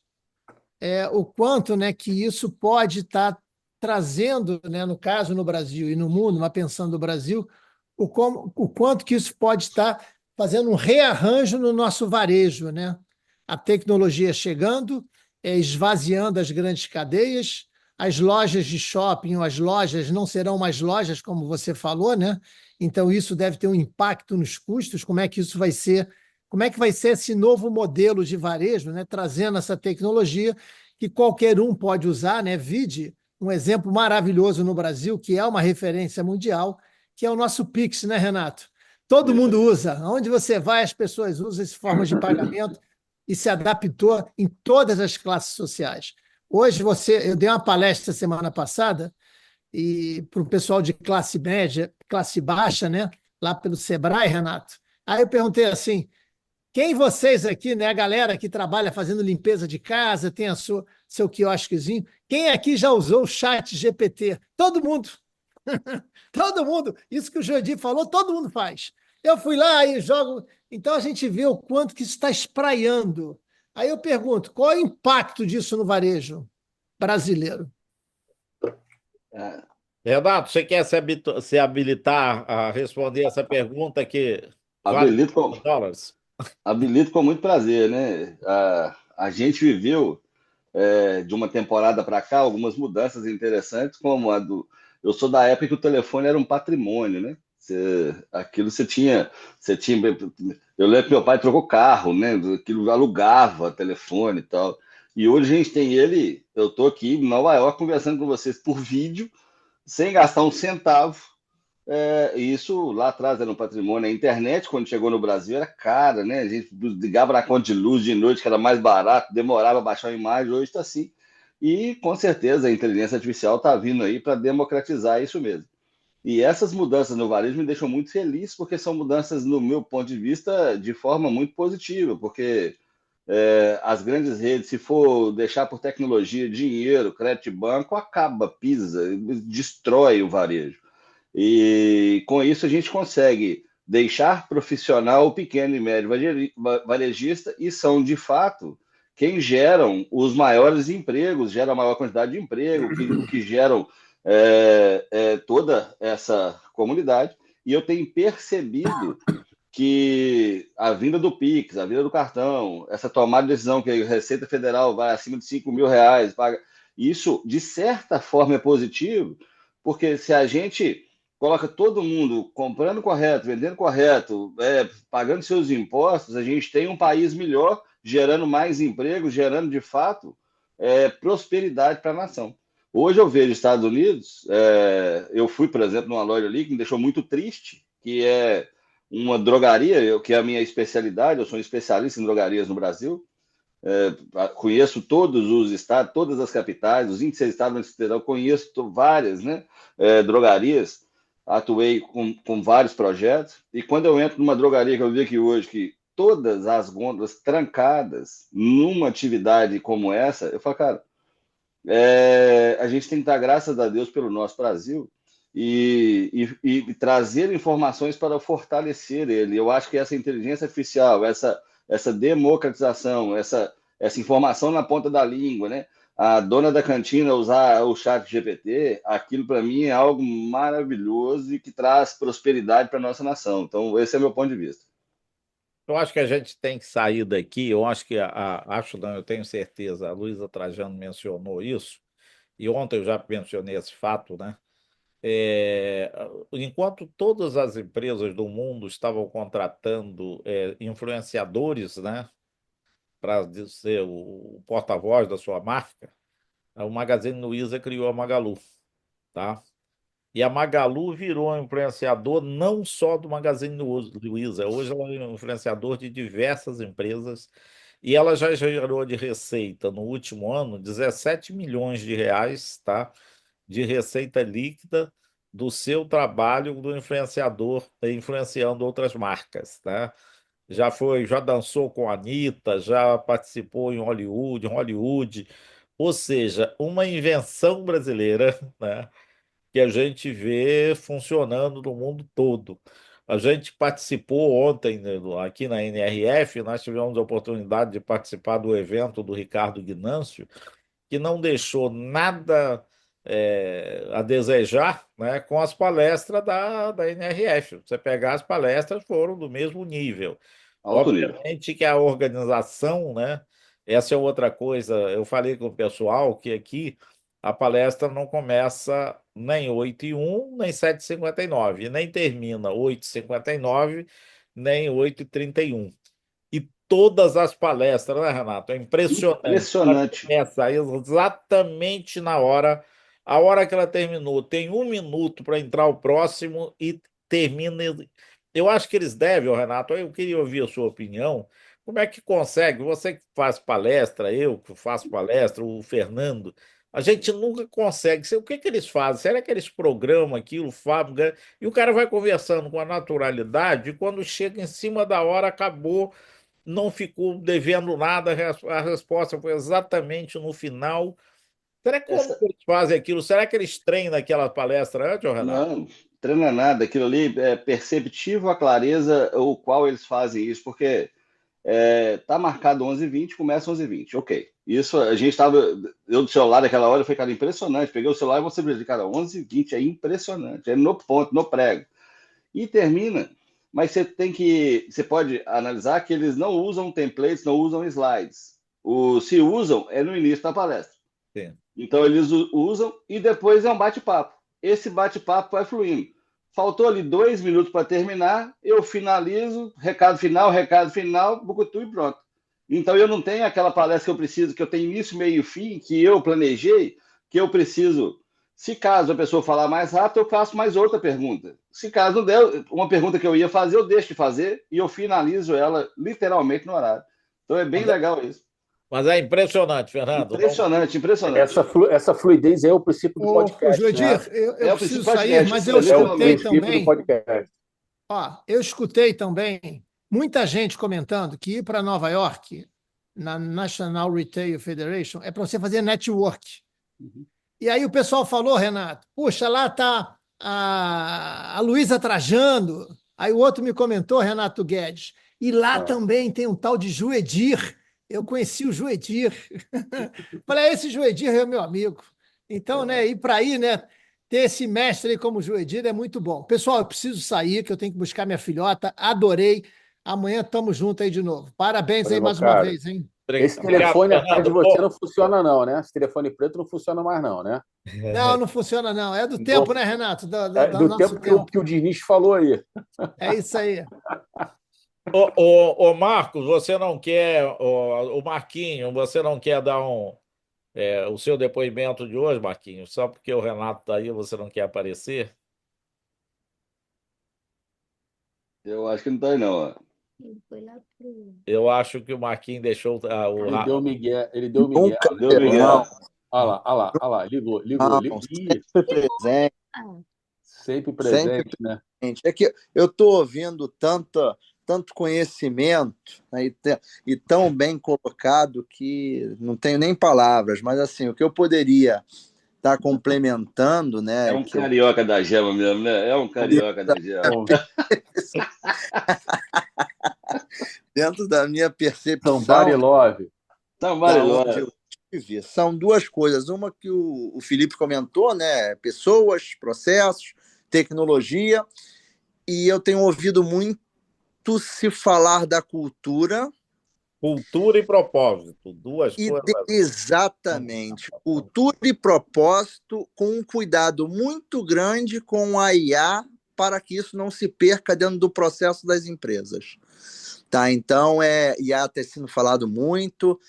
o quanto, né, que isso pode estar trazendo, né, no caso no Brasil e no mundo, mas pensando no Brasil, o quanto que isso pode estar fazendo um rearranjo no nosso varejo, né? A tecnologia chegando, esvaziando as grandes cadeias, as lojas de shopping, as lojas não serão mais lojas, como você falou, né? Então isso deve ter um impacto nos custos. Como é que isso vai ser? Como é que vai ser esse novo modelo de varejo, né? Trazendo essa tecnologia que qualquer um pode usar, né? Vide um exemplo maravilhoso no Brasil, que é uma referência mundial, que é o nosso Pix, né, Renato? Todo Isso mundo aí. usa. Onde você vai, as pessoas usam essa forma de pagamento e se adaptou em todas as classes sociais. Hoje eu dei uma palestra semana passada e para o pessoal de classe média, classe baixa, né, lá pelo Sebrae, Renato. Aí eu perguntei assim: quem vocês aqui, né, a galera que trabalha fazendo limpeza de casa, tem seu quiosquezinho, quem aqui já usou o chat GPT? Todo mundo. Todo mundo. Isso que o Jordi falou, todo mundo faz. Eu fui lá e jogo. Então a gente vê o quanto que isso está espraiando. Aí eu pergunto, qual é o impacto disso no varejo brasileiro? É, Renato, você quer se habilitar a responder essa pergunta que vale habilito com, $1.000? habilito com muito prazer, né? A gente viveu de uma temporada para cá algumas mudanças interessantes, como a do. Eu sou da época que o telefone era um patrimônio, né? Aquilo você tinha. Eu lembro que meu pai trocou carro, né? Aquilo alugava telefone e tal. E hoje a gente tem ele. Eu tô aqui em Nova York conversando com vocês por vídeo, sem gastar um centavo. E isso lá atrás era um patrimônio. A internet, quando chegou no Brasil, era cara, né? A gente ligava na conta de luz de noite, que era mais barato, demorava a baixar a imagem, hoje está assim. E com certeza a inteligência artificial está vindo aí para democratizar isso mesmo. E essas mudanças no varejo me deixam muito feliz, porque são mudanças, no meu ponto de vista, de forma muito positiva, porque as grandes redes, se for deixar por tecnologia, dinheiro, crédito de banco, acaba, pisa, destrói o varejo. E com isso a gente consegue deixar profissional o pequeno e médio varejista e são, de fato, quem geram os maiores empregos, geram a maior quantidade de emprego, o que geram toda essa comunidade. E eu tenho percebido que a vinda do Pix, a vinda do cartão, essa tomada de decisão que a Receita Federal vai acima de R$ 5.000, paga, isso, de certa forma, é positivo, porque se a gente coloca todo mundo comprando correto, vendendo correto, pagando seus impostos, a gente tem um país melhor, gerando mais emprego, gerando, de fato, prosperidade para a nação. Hoje eu vejo Estados Unidos, eu fui, por exemplo, numa loja ali que me deixou muito triste, que é uma drogaria, que é a minha especialidade, eu sou um especialista em drogarias no Brasil, conheço todos os estados, todas as capitais, os 26 estados federal, conheço várias, né, drogarias, atuei com vários projetos, e quando eu entro numa drogaria que eu vi aqui hoje, que todas as gôndolas trancadas numa atividade como essa, eu falo, cara, a gente tem que dar graças a Deus pelo nosso Brasil e trazer informações para fortalecer ele. Eu acho que essa inteligência artificial, essa democratização, essa informação na ponta da língua, né? A dona da cantina usar o chat GPT, aquilo para mim é algo maravilhoso e que traz prosperidade para a nossa nação. Então, esse é o meu ponto de vista. Eu acho que a gente tem que sair daqui. Eu acho que acho não, eu tenho certeza. A Luísa Trajano mencionou isso, e ontem eu já mencionei esse fato, né? É, enquanto todas as empresas do mundo estavam contratando influenciadores, né, para ser o porta-voz da sua marca, o Magazine Luiza criou a Magalu, tá? E a Magalu virou um influenciador não só do Magazine Luiza, hoje ela é um influenciador de diversas empresas e ela já gerou de receita no último ano R$ 17 milhões, tá? de receita líquida do seu trabalho do influenciador influenciando outras marcas, né? Já dançou com a Anitta, já participou em Hollywood, ou seja, uma invenção brasileira, né, que a gente vê funcionando no mundo todo. A gente participou ontem, né, aqui na NRF, nós tivemos a oportunidade de participar do evento do Ricardo Guinâncio, que não deixou nada a desejar, né, com as palestras da NRF. Você pegar as palestras, foram do mesmo nível. Alto nível. Obviamente que a organização, né? Essa é outra coisa. Eu falei com o pessoal que aqui a palestra não começa nem 8h01, nem 7h59, e nem termina 8h59, nem 8h31. E todas as palestras, né, Renato? É impressionante. Ela Impressionante. começa exatamente na hora, a hora que ela terminou. Tem 1 minuto para entrar o próximo e termina. Eu acho que eles devem, ô, Renato, eu queria ouvir a sua opinião. Como é que consegue? Você que faz palestra, eu que faço palestra, o Fernando, a gente nunca consegue. O que que eles fazem? Será que eles programam aquilo, fábrica? E o cara vai conversando com a naturalidade, e quando chega em cima da hora, acabou, não ficou devendo nada, a resposta foi exatamente no final. Será que como Essa, que eles fazem aquilo? Será que eles treinam aquela palestra antes, ô, Renato? não, treina nada. Aquilo ali é perceptível a clareza o qual eles fazem isso, porque tá marcado 11h20, começa 11h20, ok. Isso a gente estava. Eu do celular naquela hora, foi, cara, impressionante. Peguei o celular e você me disse, cara, 11h20 é impressionante, é no ponto, no prego. E termina, mas você tem que. Você pode analisar que eles não usam templates, não usam slides. Se usam, é no início da palestra. Sim. Então eles usam e depois é um bate-papo. Esse bate-papo vai fluindo. Faltou ali 2 minutos para terminar, eu finalizo, recado final, bucutu e pronto. Então eu não tenho aquela palestra que eu preciso, que eu tenho início, meio e fim, que eu planejei, que eu preciso. Se caso a pessoa falar mais rápido, eu faço mais outra pergunta. Se caso não der, uma pergunta que eu ia fazer, eu deixo de fazer e eu finalizo ela literalmente no horário. Então é bem Mas é, legal isso. mas é impressionante, Fernando. Impressionante, impressionante. Essa fluidez é o princípio do Ô, podcast, né? Joedir, eu É o preciso princípio sair, podcast, mas eu É o escutei literalmente. princípio do também. podcast. Ó, eu escutei também muita gente comentando que ir para Nova York, na National Retail Federation, é para você fazer network. E aí o pessoal falou, Renato, puxa, lá está a Luísa Trajano. Aí o outro me comentou, Renato Guedes, e lá também tem um tal de Juedir. Eu conheci o Juedir. Falei, esse Juedir é meu amigo. Então, né, ir para aí, né, ter esse mestre aí como Juedir é muito bom. Pessoal, eu preciso sair, que eu tenho que buscar minha filhota. Adorei. Amanhã estamos juntos aí de novo. Parabéns Olha, aí meu mais uma caro. vez, hein? Esse Obrigado, telefone atrás de Fernando. você não funciona, não, né? Esse telefone preto não funciona mais, não, né? Não, não funciona, não. É do tempo, Bom, né, Renato? Do do nosso tempo que o, tempo. que o Diniz falou aí. É isso aí. Ô, Marcos, você não quer, o Marquinho, você não quer dar o seu depoimento de hoje, Marquinho? Só porque o Renato está aí, você não quer aparecer? Eu acho que não tá aí, não. Ó. Eu acho que o Marquinho deixou Ele deu Miguel, ele deu Miguel. Nunca, Deu não, Miguel. Olha lá, ligou. não, Ih, sempre presente, sempre sempre presente, né? presente. É que eu estou ouvindo tanto conhecimento, né, e tão bem colocado que não tenho nem palavras, mas assim, o que eu poderia estar complementando, É né, um que eu carioca da gema mesmo, né? É um carioca da gema. Bom, dentro da minha Somebody percepção, love. da onde Tabariló. eu tive, são duas coisas. Uma que o Felipe comentou, né? Pessoas, processos, tecnologia, e eu tenho ouvido muito se falar da cultura cultura e propósito, duas e coisas. exatamente cultura e propósito, com um cuidado muito grande com a IA para que isso não se perca dentro do processo das empresas. Tá, então, IA tem sido falado muito.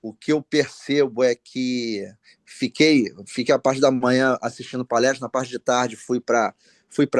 O que eu percebo é que fiquei a parte da manhã assistindo palestra, na parte de tarde fui para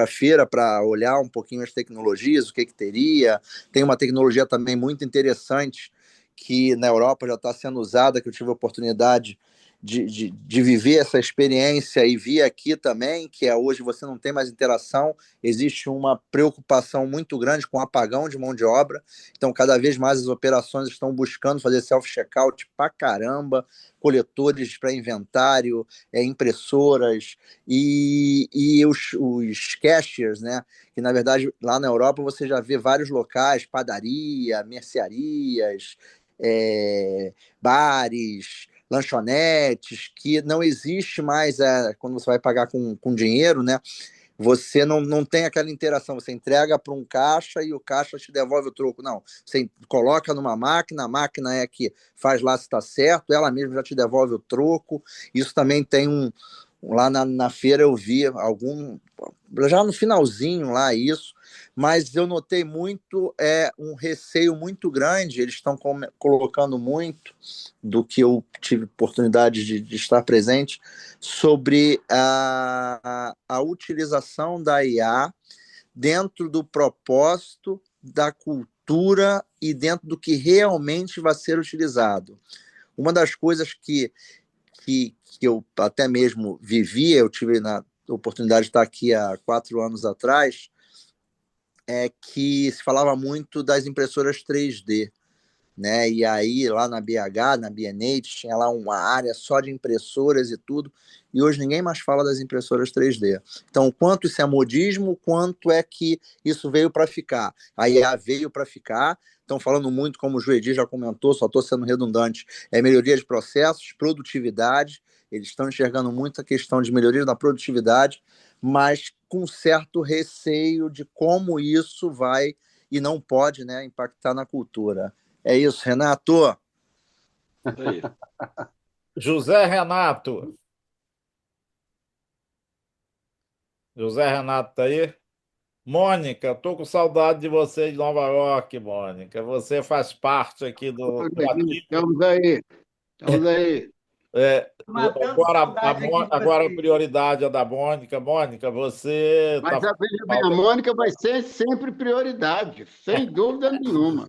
a feira para olhar um pouquinho as tecnologias, o que teria. Tem uma tecnologia também muito interessante que na Europa já está sendo usada, que eu tive a oportunidade de viver essa experiência e vi aqui também, que hoje você não tem mais interação, existe uma preocupação muito grande com apagão de mão de obra, então cada vez mais as operações estão buscando fazer self-checkout pra caramba, coletores para inventário, impressoras e os cashiers, né? Que na verdade lá na Europa você já vê vários locais, padaria, mercearias, bares, lanchonetes, que não existe mais quando você vai pagar com dinheiro, né? Você não tem aquela interação, você entrega para um caixa e o caixa te devolve o troco. Não, você coloca numa máquina, a máquina é que faz lá se está certo, ela mesma já te devolve o troco. Isso também tem lá na feira eu vi já no finalzinho lá isso, mas eu notei muito um receio muito grande, eles estão colocando muito do que eu tive oportunidade de estar presente sobre a utilização da IA dentro do propósito, da cultura e dentro do que realmente vai ser utilizado. Uma das coisas que eu até mesmo vivi, eu tive na oportunidade de estar aqui há 4 anos atrás, é que se falava muito das impressoras 3D, né? E aí lá na BH, na B&H, tinha lá uma área só de impressoras e tudo, e hoje ninguém mais fala das impressoras 3D. Então, quanto isso é modismo, quanto é que isso veio para ficar? A IA veio para ficar, estão falando muito, como o Joedi já comentou, só estou sendo redundante, melhoria de processos, produtividade, eles estão enxergando muito a questão de melhoria da produtividade, mas com certo receio de como isso vai e não pode, né, impactar na cultura. É isso, Renato. Isso aí. José Renato. José Renato tá aí? Mônica, tô com saudade de você de Nova York, Mônica. Você faz parte aqui do ativo. Estamos aí, estamos aí. Matando Agora, saudade aqui de agora a vocês. prioridade é da Mônica. Mônica, você Mas está. veja bem, a Mônica vai ser sempre prioridade, sem dúvida nenhuma.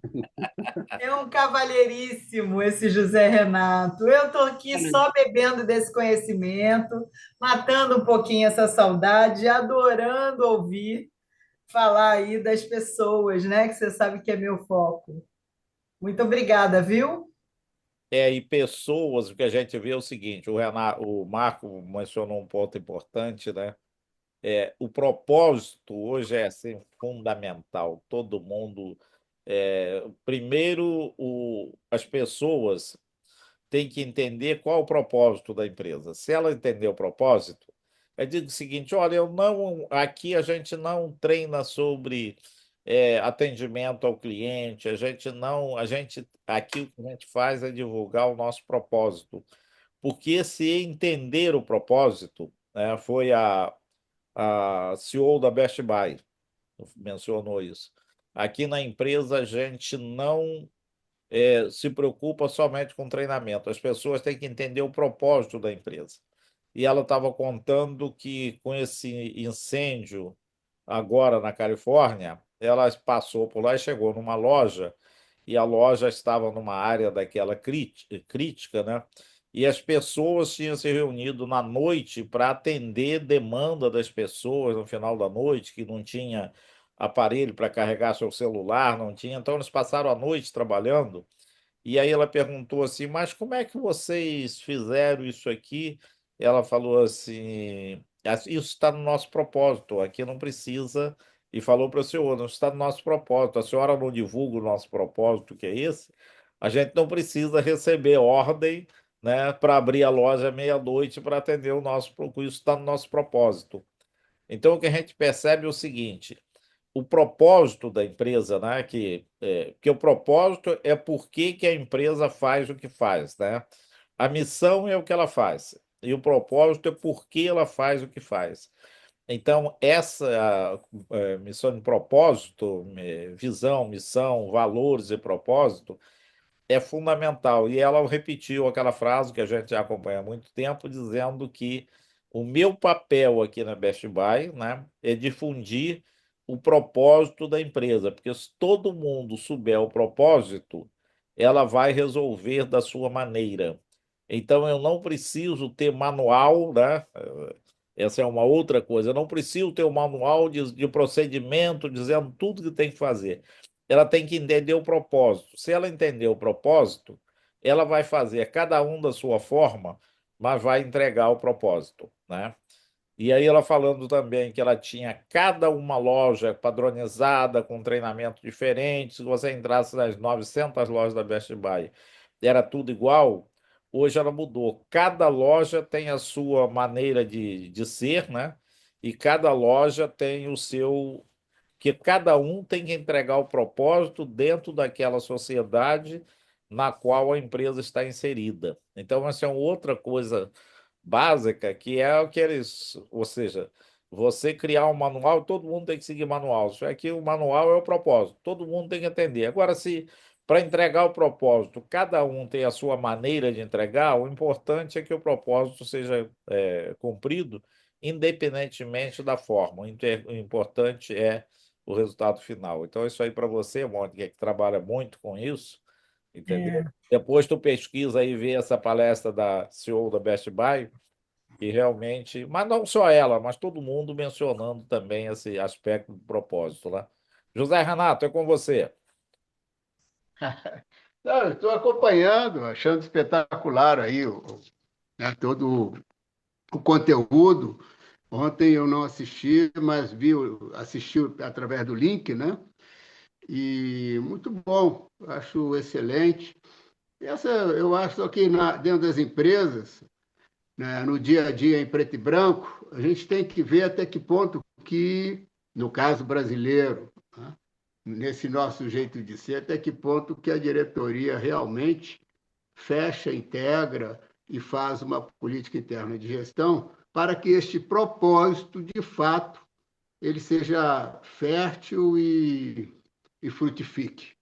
É um cavalheiríssimo esse José Renato. Eu estou aqui só bebendo desse conhecimento, matando um pouquinho essa saudade, adorando ouvir falar aí das pessoas, né? Que você sabe que é meu foco. Muito obrigada, viu? E pessoas, o que a gente vê é o seguinte: o Marco mencionou um ponto importante, né? O propósito hoje é assim, fundamental. Todo mundo. Primeiro, as pessoas têm que entender qual é o propósito da empresa. Se ela entender o propósito, eu digo o seguinte: olha, aqui a gente não treina sobre atendimento ao cliente, a gente não, aqui o que a gente faz é divulgar o nosso propósito. Porque se entender o propósito, né, foi a CEO da Best Buy mencionou isso. Aqui na empresa a gente não se preocupa somente com treinamento. As pessoas têm que entender o propósito da empresa. E ela estava contando que com esse incêndio agora na Califórnia, ela passou por lá e chegou numa loja, e a loja estava numa área daquela crítica, né? E as pessoas tinham se reunido na noite para atender demanda das pessoas no final da noite, que não tinha aparelho para carregar seu celular, não tinha. Então, eles passaram a noite trabalhando. E aí ela perguntou assim: mas como é que vocês fizeram isso aqui? Ela falou assim: isso está no nosso propósito, aqui não precisa. E falou para o senhor: não está no nosso propósito, a senhora não divulga o nosso propósito, que é esse, a gente não precisa receber ordem, né, para abrir a loja meia-noite para atender o nosso, porque isso está no nosso propósito. Então, o que a gente percebe é o seguinte: o propósito da empresa, né? Que o propósito é por que a empresa faz o que faz, né? A missão é o que ela faz, e o propósito é por que ela faz o que faz. Então, essa missão de propósito, visão, missão, valores e propósito é fundamental. E ela repetiu aquela frase que a gente já acompanha há muito tempo, dizendo que o meu papel aqui na Best Buy, né, é difundir o propósito da empresa, porque se todo mundo souber o propósito, ela vai resolver da sua maneira. Então, eu não preciso ter manual, né? Essa é uma outra coisa. Eu não preciso ter um manual de procedimento dizendo tudo que tem que fazer. Ela tem que entender o propósito. Se ela entender o propósito, ela vai fazer cada um da sua forma, mas vai entregar o propósito, né? E aí ela falando também que ela tinha cada uma loja padronizada, com treinamento diferente. Se você entrasse nas 900 lojas da Best Buy, era tudo igual. Hoje ela mudou. Cada loja tem a sua maneira de ser, né? E cada loja tem o seu. Que cada um tem que entregar o propósito dentro daquela sociedade na qual a empresa está inserida. Então, essa é uma outra coisa básica, que é o que eles, ou seja, você criar um manual, todo mundo tem que seguir manual. Isso aqui, o manual é o propósito, todo mundo tem que entender. Agora, se para entregar o propósito, cada um tem a sua maneira de entregar, o importante é que o propósito seja cumprido, independentemente da forma. O importante é o resultado final. Então, isso aí para você, Mônica, que trabalha muito com isso, entendeu? É, Depois tu pesquisa aí, vê essa palestra da CEO da Best Buy, e realmente, mas não só ela, mas todo mundo mencionando também esse aspecto do propósito lá. José Renato, é com você. Não, eu estou acompanhando, achando espetacular aí né, todo o conteúdo. Ontem eu não assisti, mas assisti através do link, né? E muito bom, acho excelente. Eu acho que dentro das empresas, né, no dia a dia em preto e branco, a gente tem que ver até que ponto que, no caso brasileiro, né, nesse nosso jeito de ser, até que ponto que a diretoria realmente fecha, integra e faz uma política interna de gestão para que este propósito, de fato, ele seja fértil e frutifique.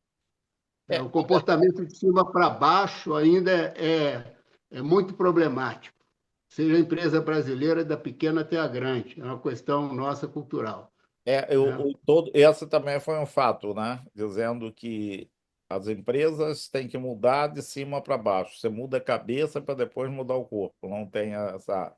É, O comportamento de cima para baixo ainda é muito problemático, seja a empresa brasileira, da pequena até a grande. É uma questão nossa cultural, né? esse também foi um fato, né? Dizendo que as empresas têm que mudar de cima para baixo. Você muda a cabeça para depois mudar o corpo. Não tem essa.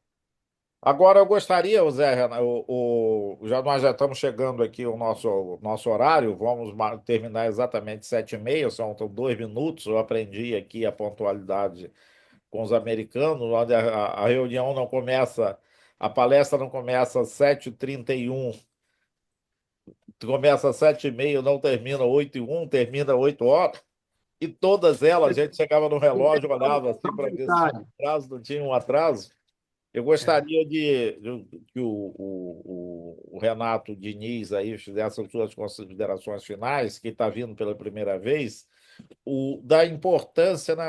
Agora eu gostaria, Zé, já nós já estamos chegando aqui ao nosso horário, vamos terminar exatamente 7h30, são 2 minutos. Eu aprendi aqui a pontualidade com os americanos, onde a reunião não começa, a palestra não começa às 7h31, começa às 7h30, não termina 8h01, termina 8 horas. E todas elas, a gente chegava no relógio, olhava assim para ver se tinha um atraso, não tinha um atraso. Eu gostaria que o Renato Diniz aí fizesse as suas considerações finais, que está vindo pela primeira vez, da importância, né?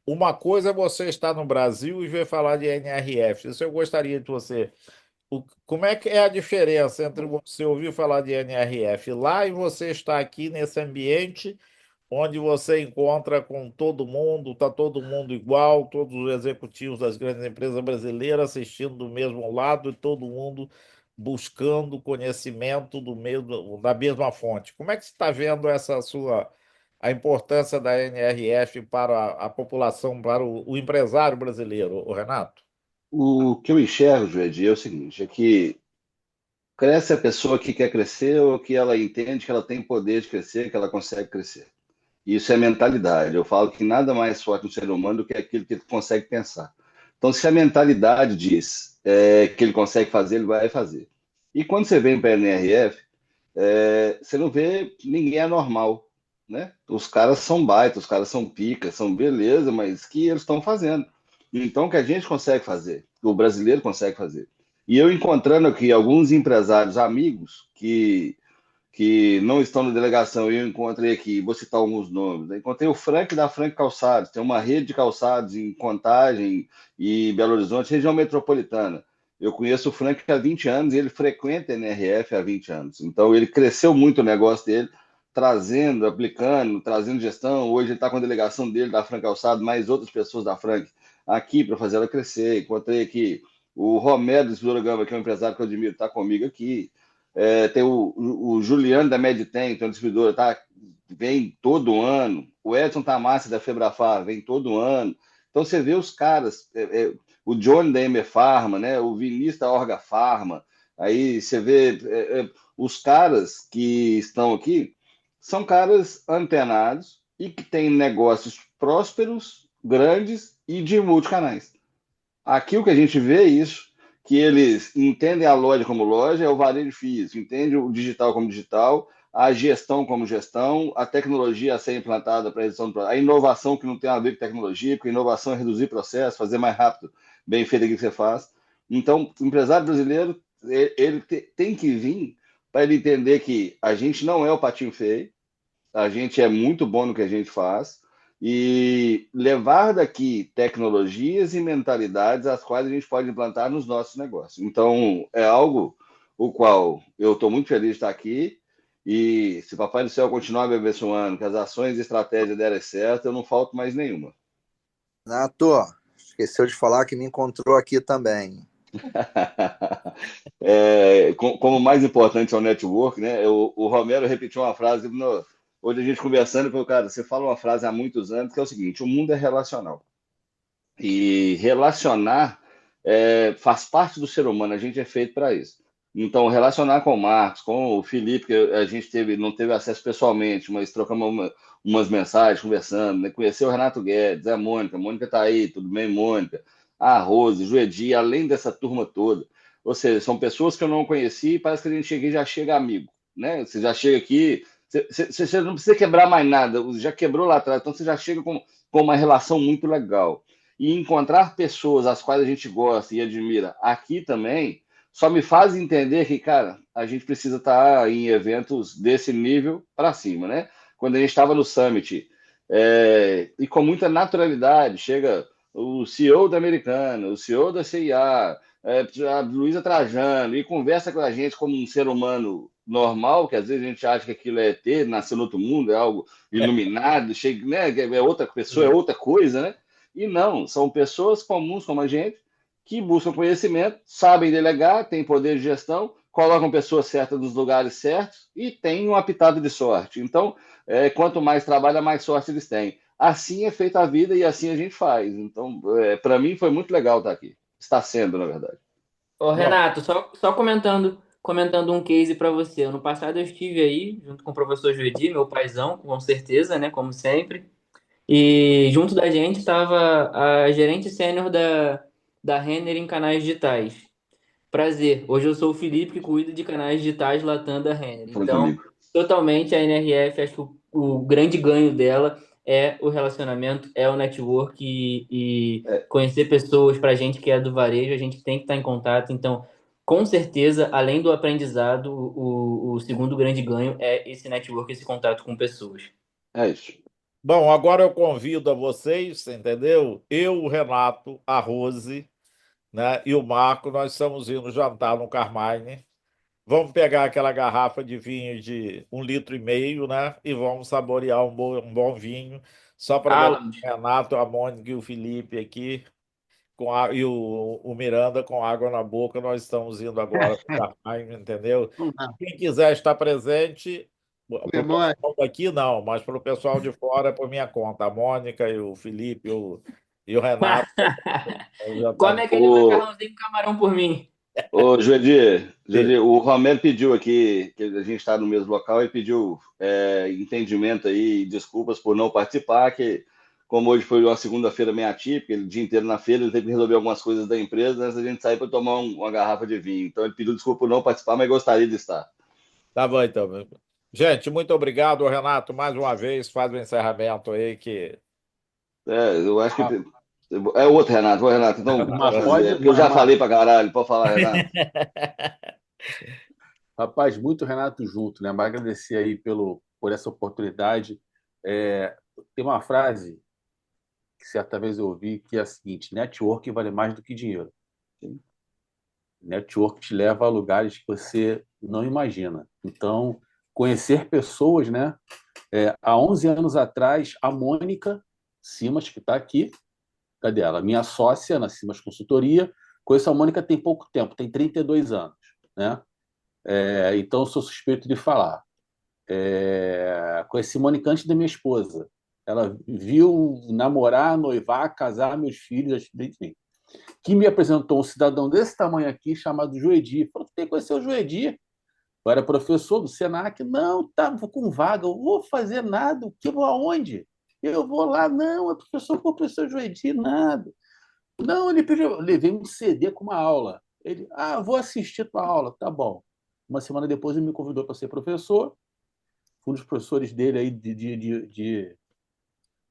Uma coisa é você estar no Brasil e ver falar de NRF. Isso eu gostaria de você. Como é que é a diferença entre você ouvir falar de NRF lá e você estar aqui nesse ambiente onde você encontra com todo mundo, está todo mundo igual, todos os executivos das grandes empresas brasileiras assistindo do mesmo lado e todo mundo buscando conhecimento da mesma fonte. Como é que você está vendo a importância da NRF para a população, para o empresário brasileiro, o Renato? O que eu enxergo, Juedi, é o seguinte, é que cresce a pessoa que quer crescer ou que ela entende que ela tem poder de crescer, que ela consegue crescer. Isso é mentalidade. Eu falo que nada mais forte no ser humano do que aquilo que ele consegue pensar. Então, se a mentalidade diz que ele consegue fazer, ele vai fazer. E quando você vem para a NRF, você não vê ninguém anormal, né? Os caras são baita, os caras são pica, são beleza, mas que eles estão fazendo. Então, o que a gente consegue fazer, o brasileiro consegue fazer. E eu encontrando aqui alguns empresários amigos que não estão na delegação, eu encontrei aqui, vou citar alguns nomes. Eu encontrei o Frank da Frank Calçados, tem uma rede de calçados em Contagem e Belo Horizonte, região metropolitana. Eu conheço o Frank há 20 anos e ele frequenta a NRF há 20 anos. Então, ele cresceu muito o negócio dele, trazendo, aplicando, trazendo gestão. Hoje ele está com a delegação dele, da Frank Calçados, mais outras pessoas da Frank aqui para fazer ela crescer. Encontrei aqui o Romero de Sorocaba, que é um empresário que eu admiro, está comigo aqui. Tem o Juliano da Medtem, que é um distribuidor, vem todo ano. o Edson Tamassi da Febrafar vem todo ano. Então você vê os caras, o Johnny da Emer Pharma, né? O Vinícius da Orga Pharma, aí você vê os caras que estão aqui são caras antenados e que têm negócios prósperos, grandes e de multicanais. Aqui o que a gente vê é isso, que eles entendem a loja como loja, é o varejo físico, entende o digital como digital, a gestão como gestão, a tecnologia a ser implantada para a redução do processo, a inovação que não tem a ver com tecnologia, porque inovação é reduzir processo, fazer mais rápido, bem feito aquilo que você faz. Então, o empresário brasileiro, ele tem que vir para ele entender que a gente não é o patinho feio, a gente é muito bom no que a gente faz, e levar daqui tecnologias e mentalidades as quais a gente pode implantar nos nossos negócios. Então, é algo o qual eu estou muito feliz de estar aqui, e se o Papai do Céu continuar me abençoando, que as ações e estratégias derem certo, eu não falto mais nenhuma. Renato, esqueceu de falar que me encontrou aqui também. Como mais importante é o network, né? O Romero repetiu uma frase hoje a gente conversando, falou, cara, você fala uma frase há muitos anos que é o seguinte: o mundo é relacional. E relacionar faz parte do ser humano, a gente é feito para isso. Então, relacionar com o Marcos, com o Felipe, que a gente não teve acesso pessoalmente, mas trocamos umas mensagens, conversando, né? Conhecer o Renato Guedes, a Mônica está aí, tudo bem, Mônica? A Rose, Juedi, além dessa turma toda. Ou seja, são pessoas que eu não conheci e parece que a gente chega e já chega amigo, né? Você já chega aqui, você não precisa quebrar mais nada, já quebrou lá atrás, então você já chega com uma relação muito legal. E encontrar pessoas às quais a gente gosta e admira aqui também só me faz entender que, cara, a gente precisa estar em eventos desse nível para cima, né? Quando a gente estava no Summit, e com muita naturalidade, chega o CEO da Americana, o CEO da CIA, a Luísa Trajano, e conversa com a gente como um ser humano normal, que às vezes a gente acha que aquilo é ET, nasceu no outro mundo, é algo iluminado, chega, né? É outra pessoa, é outra coisa, né? E não, são pessoas comuns como a gente, que buscam conhecimento, sabem delegar, têm poder de gestão, colocam pessoas certas nos lugares certos e têm uma pitada de sorte. Então, quanto mais trabalha, mais sorte eles têm. Assim é feita a vida e assim a gente faz. Então, para mim foi muito legal estar aqui. Está sendo, na verdade. Ô, Renato, só comentando um case para você. Ano passado eu estive aí, junto com o professor Juedi, meu paizão, com certeza, né, como sempre. E junto da gente estava a gerente sênior da Renner em canais digitais. Prazer, hoje eu sou o Felipe, que cuida de canais digitais Latam da Renner. Pronto, Então, amigo. totalmente a NRF, acho que o grande ganho dela é o relacionamento, é o network e conhecer pessoas. Para a gente que é do varejo, a gente tem que estar em contato. Então, com certeza, além do aprendizado, o segundo grande ganho é esse network, esse contato com pessoas. É isso. Bom, agora eu convido a vocês, entendeu? Eu, o Renato, a Rose, né, e o Marco, nós estamos indo jantar no Carmine. Vamos pegar aquela garrafa de vinho de 1,5 litro, né? E vamos saborear um bom vinho, só para ver o Alan, Renato, a Mônica e o Felipe aqui, e o Miranda com água na boca. Nós estamos indo agora para o Carmine, entendeu? Quem quiser estar presente, para o Memória. pessoal daqui não, mas para o pessoal de fora é por minha conta. A Mônica e o Felipe e o Renato. Já tá... come aquele macarrãozinho com camarão por mim. Ô, Juedi, o Romero pediu aqui, que a gente está no mesmo local, e pediu entendimento aí, desculpas por não participar, que como hoje foi uma segunda-feira meio atípica, ele o dia inteiro na feira, ele teve que resolver algumas coisas da empresa antes da gente sair para tomar uma garrafa de vinho. Então ele pediu desculpa por não participar, mas gostaria de estar. Tá bom, então. Gente, muito obrigado, Renato, mais uma vez, faz o encerramento aí que... Eu acho que... É o outro Renato, então, eu já falei para caralho, pode falar, Renato. Rapaz, muito Renato junto, né? Mas agradecer aí por essa oportunidade. Tem uma frase que certa vez eu ouvi que é a seguinte: network vale mais do que dinheiro. Sim. Network te leva a lugares que você não imagina. Então, conhecer pessoas, né? Há 11 anos atrás, a Mônica Simas, que está aqui, cadê ela? Minha sócia na Simas Consultoria. Conheço a Mônica tem pouco tempo, tem 32 anos, né? Então, eu sou suspeito de falar. Conheci a Mônica antes da minha esposa. Ela viu namorar, noivar, casar meus filhos, enfim. Que me apresentou um cidadão desse tamanho aqui, chamado Joedi. Falou: tem que conhecer o Joedi. Eu era professor do Senac. Não, estava com vaga. Eu vou fazer nada. O que? Eu vou aonde? Eu vou lá. Não, é professor Joedi, nada. Não, ele pediu. Eu levei um CD com uma aula. Ele, vou assistir tua aula. Tá bom. Uma semana depois ele me convidou para ser professor. Fui um dos professores dele aí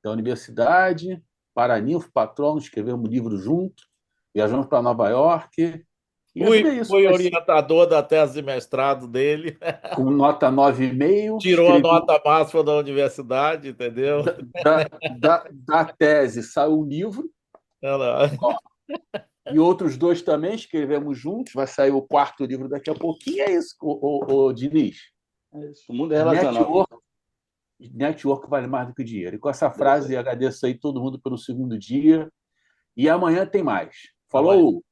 da universidade. Paraninfo, patrono, escrevemos um livro junto. Viajamos para Nova York. E a vida é isso. Fui orientador da tese de mestrado dele. Com nota 9,5. Tirou a nota máxima da universidade, entendeu? Da tese saiu um livro. E outros 2 também escrevemos juntos. Vai sair o 4º livro daqui a pouquinho. É isso, Diniz. É isso. O mundo é relacional. Network vale mais do que dinheiro. E com essa frase, agradeço aí todo mundo pelo segundo dia. E amanhã tem mais. Falou!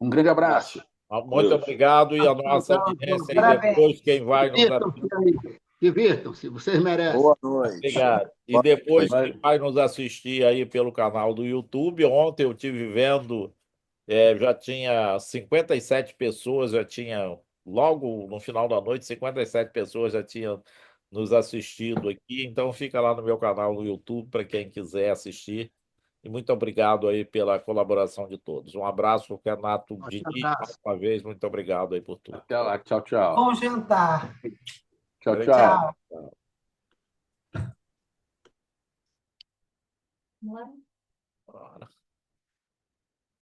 Um grande abraço. Muito obrigado. E a nossa audiência aí depois, quem vai nos assistir. Divirtam-se, vocês merecem. Boa noite. Obrigado. E depois quem vai nos assistir aí pelo canal do YouTube. Ontem eu estive vendo, já tinha 57 pessoas, logo no final da noite, 57 pessoas já tinham nos assistido aqui. Então fica lá no meu canal no YouTube para quem quiser assistir. E muito obrigado aí pela colaboração de todos. Um abraço, Renato Diniz, mais uma vez. Muito obrigado aí por tudo. Até lá. Tchau, tchau. Bom jantar. Tchau, tchau. Bora.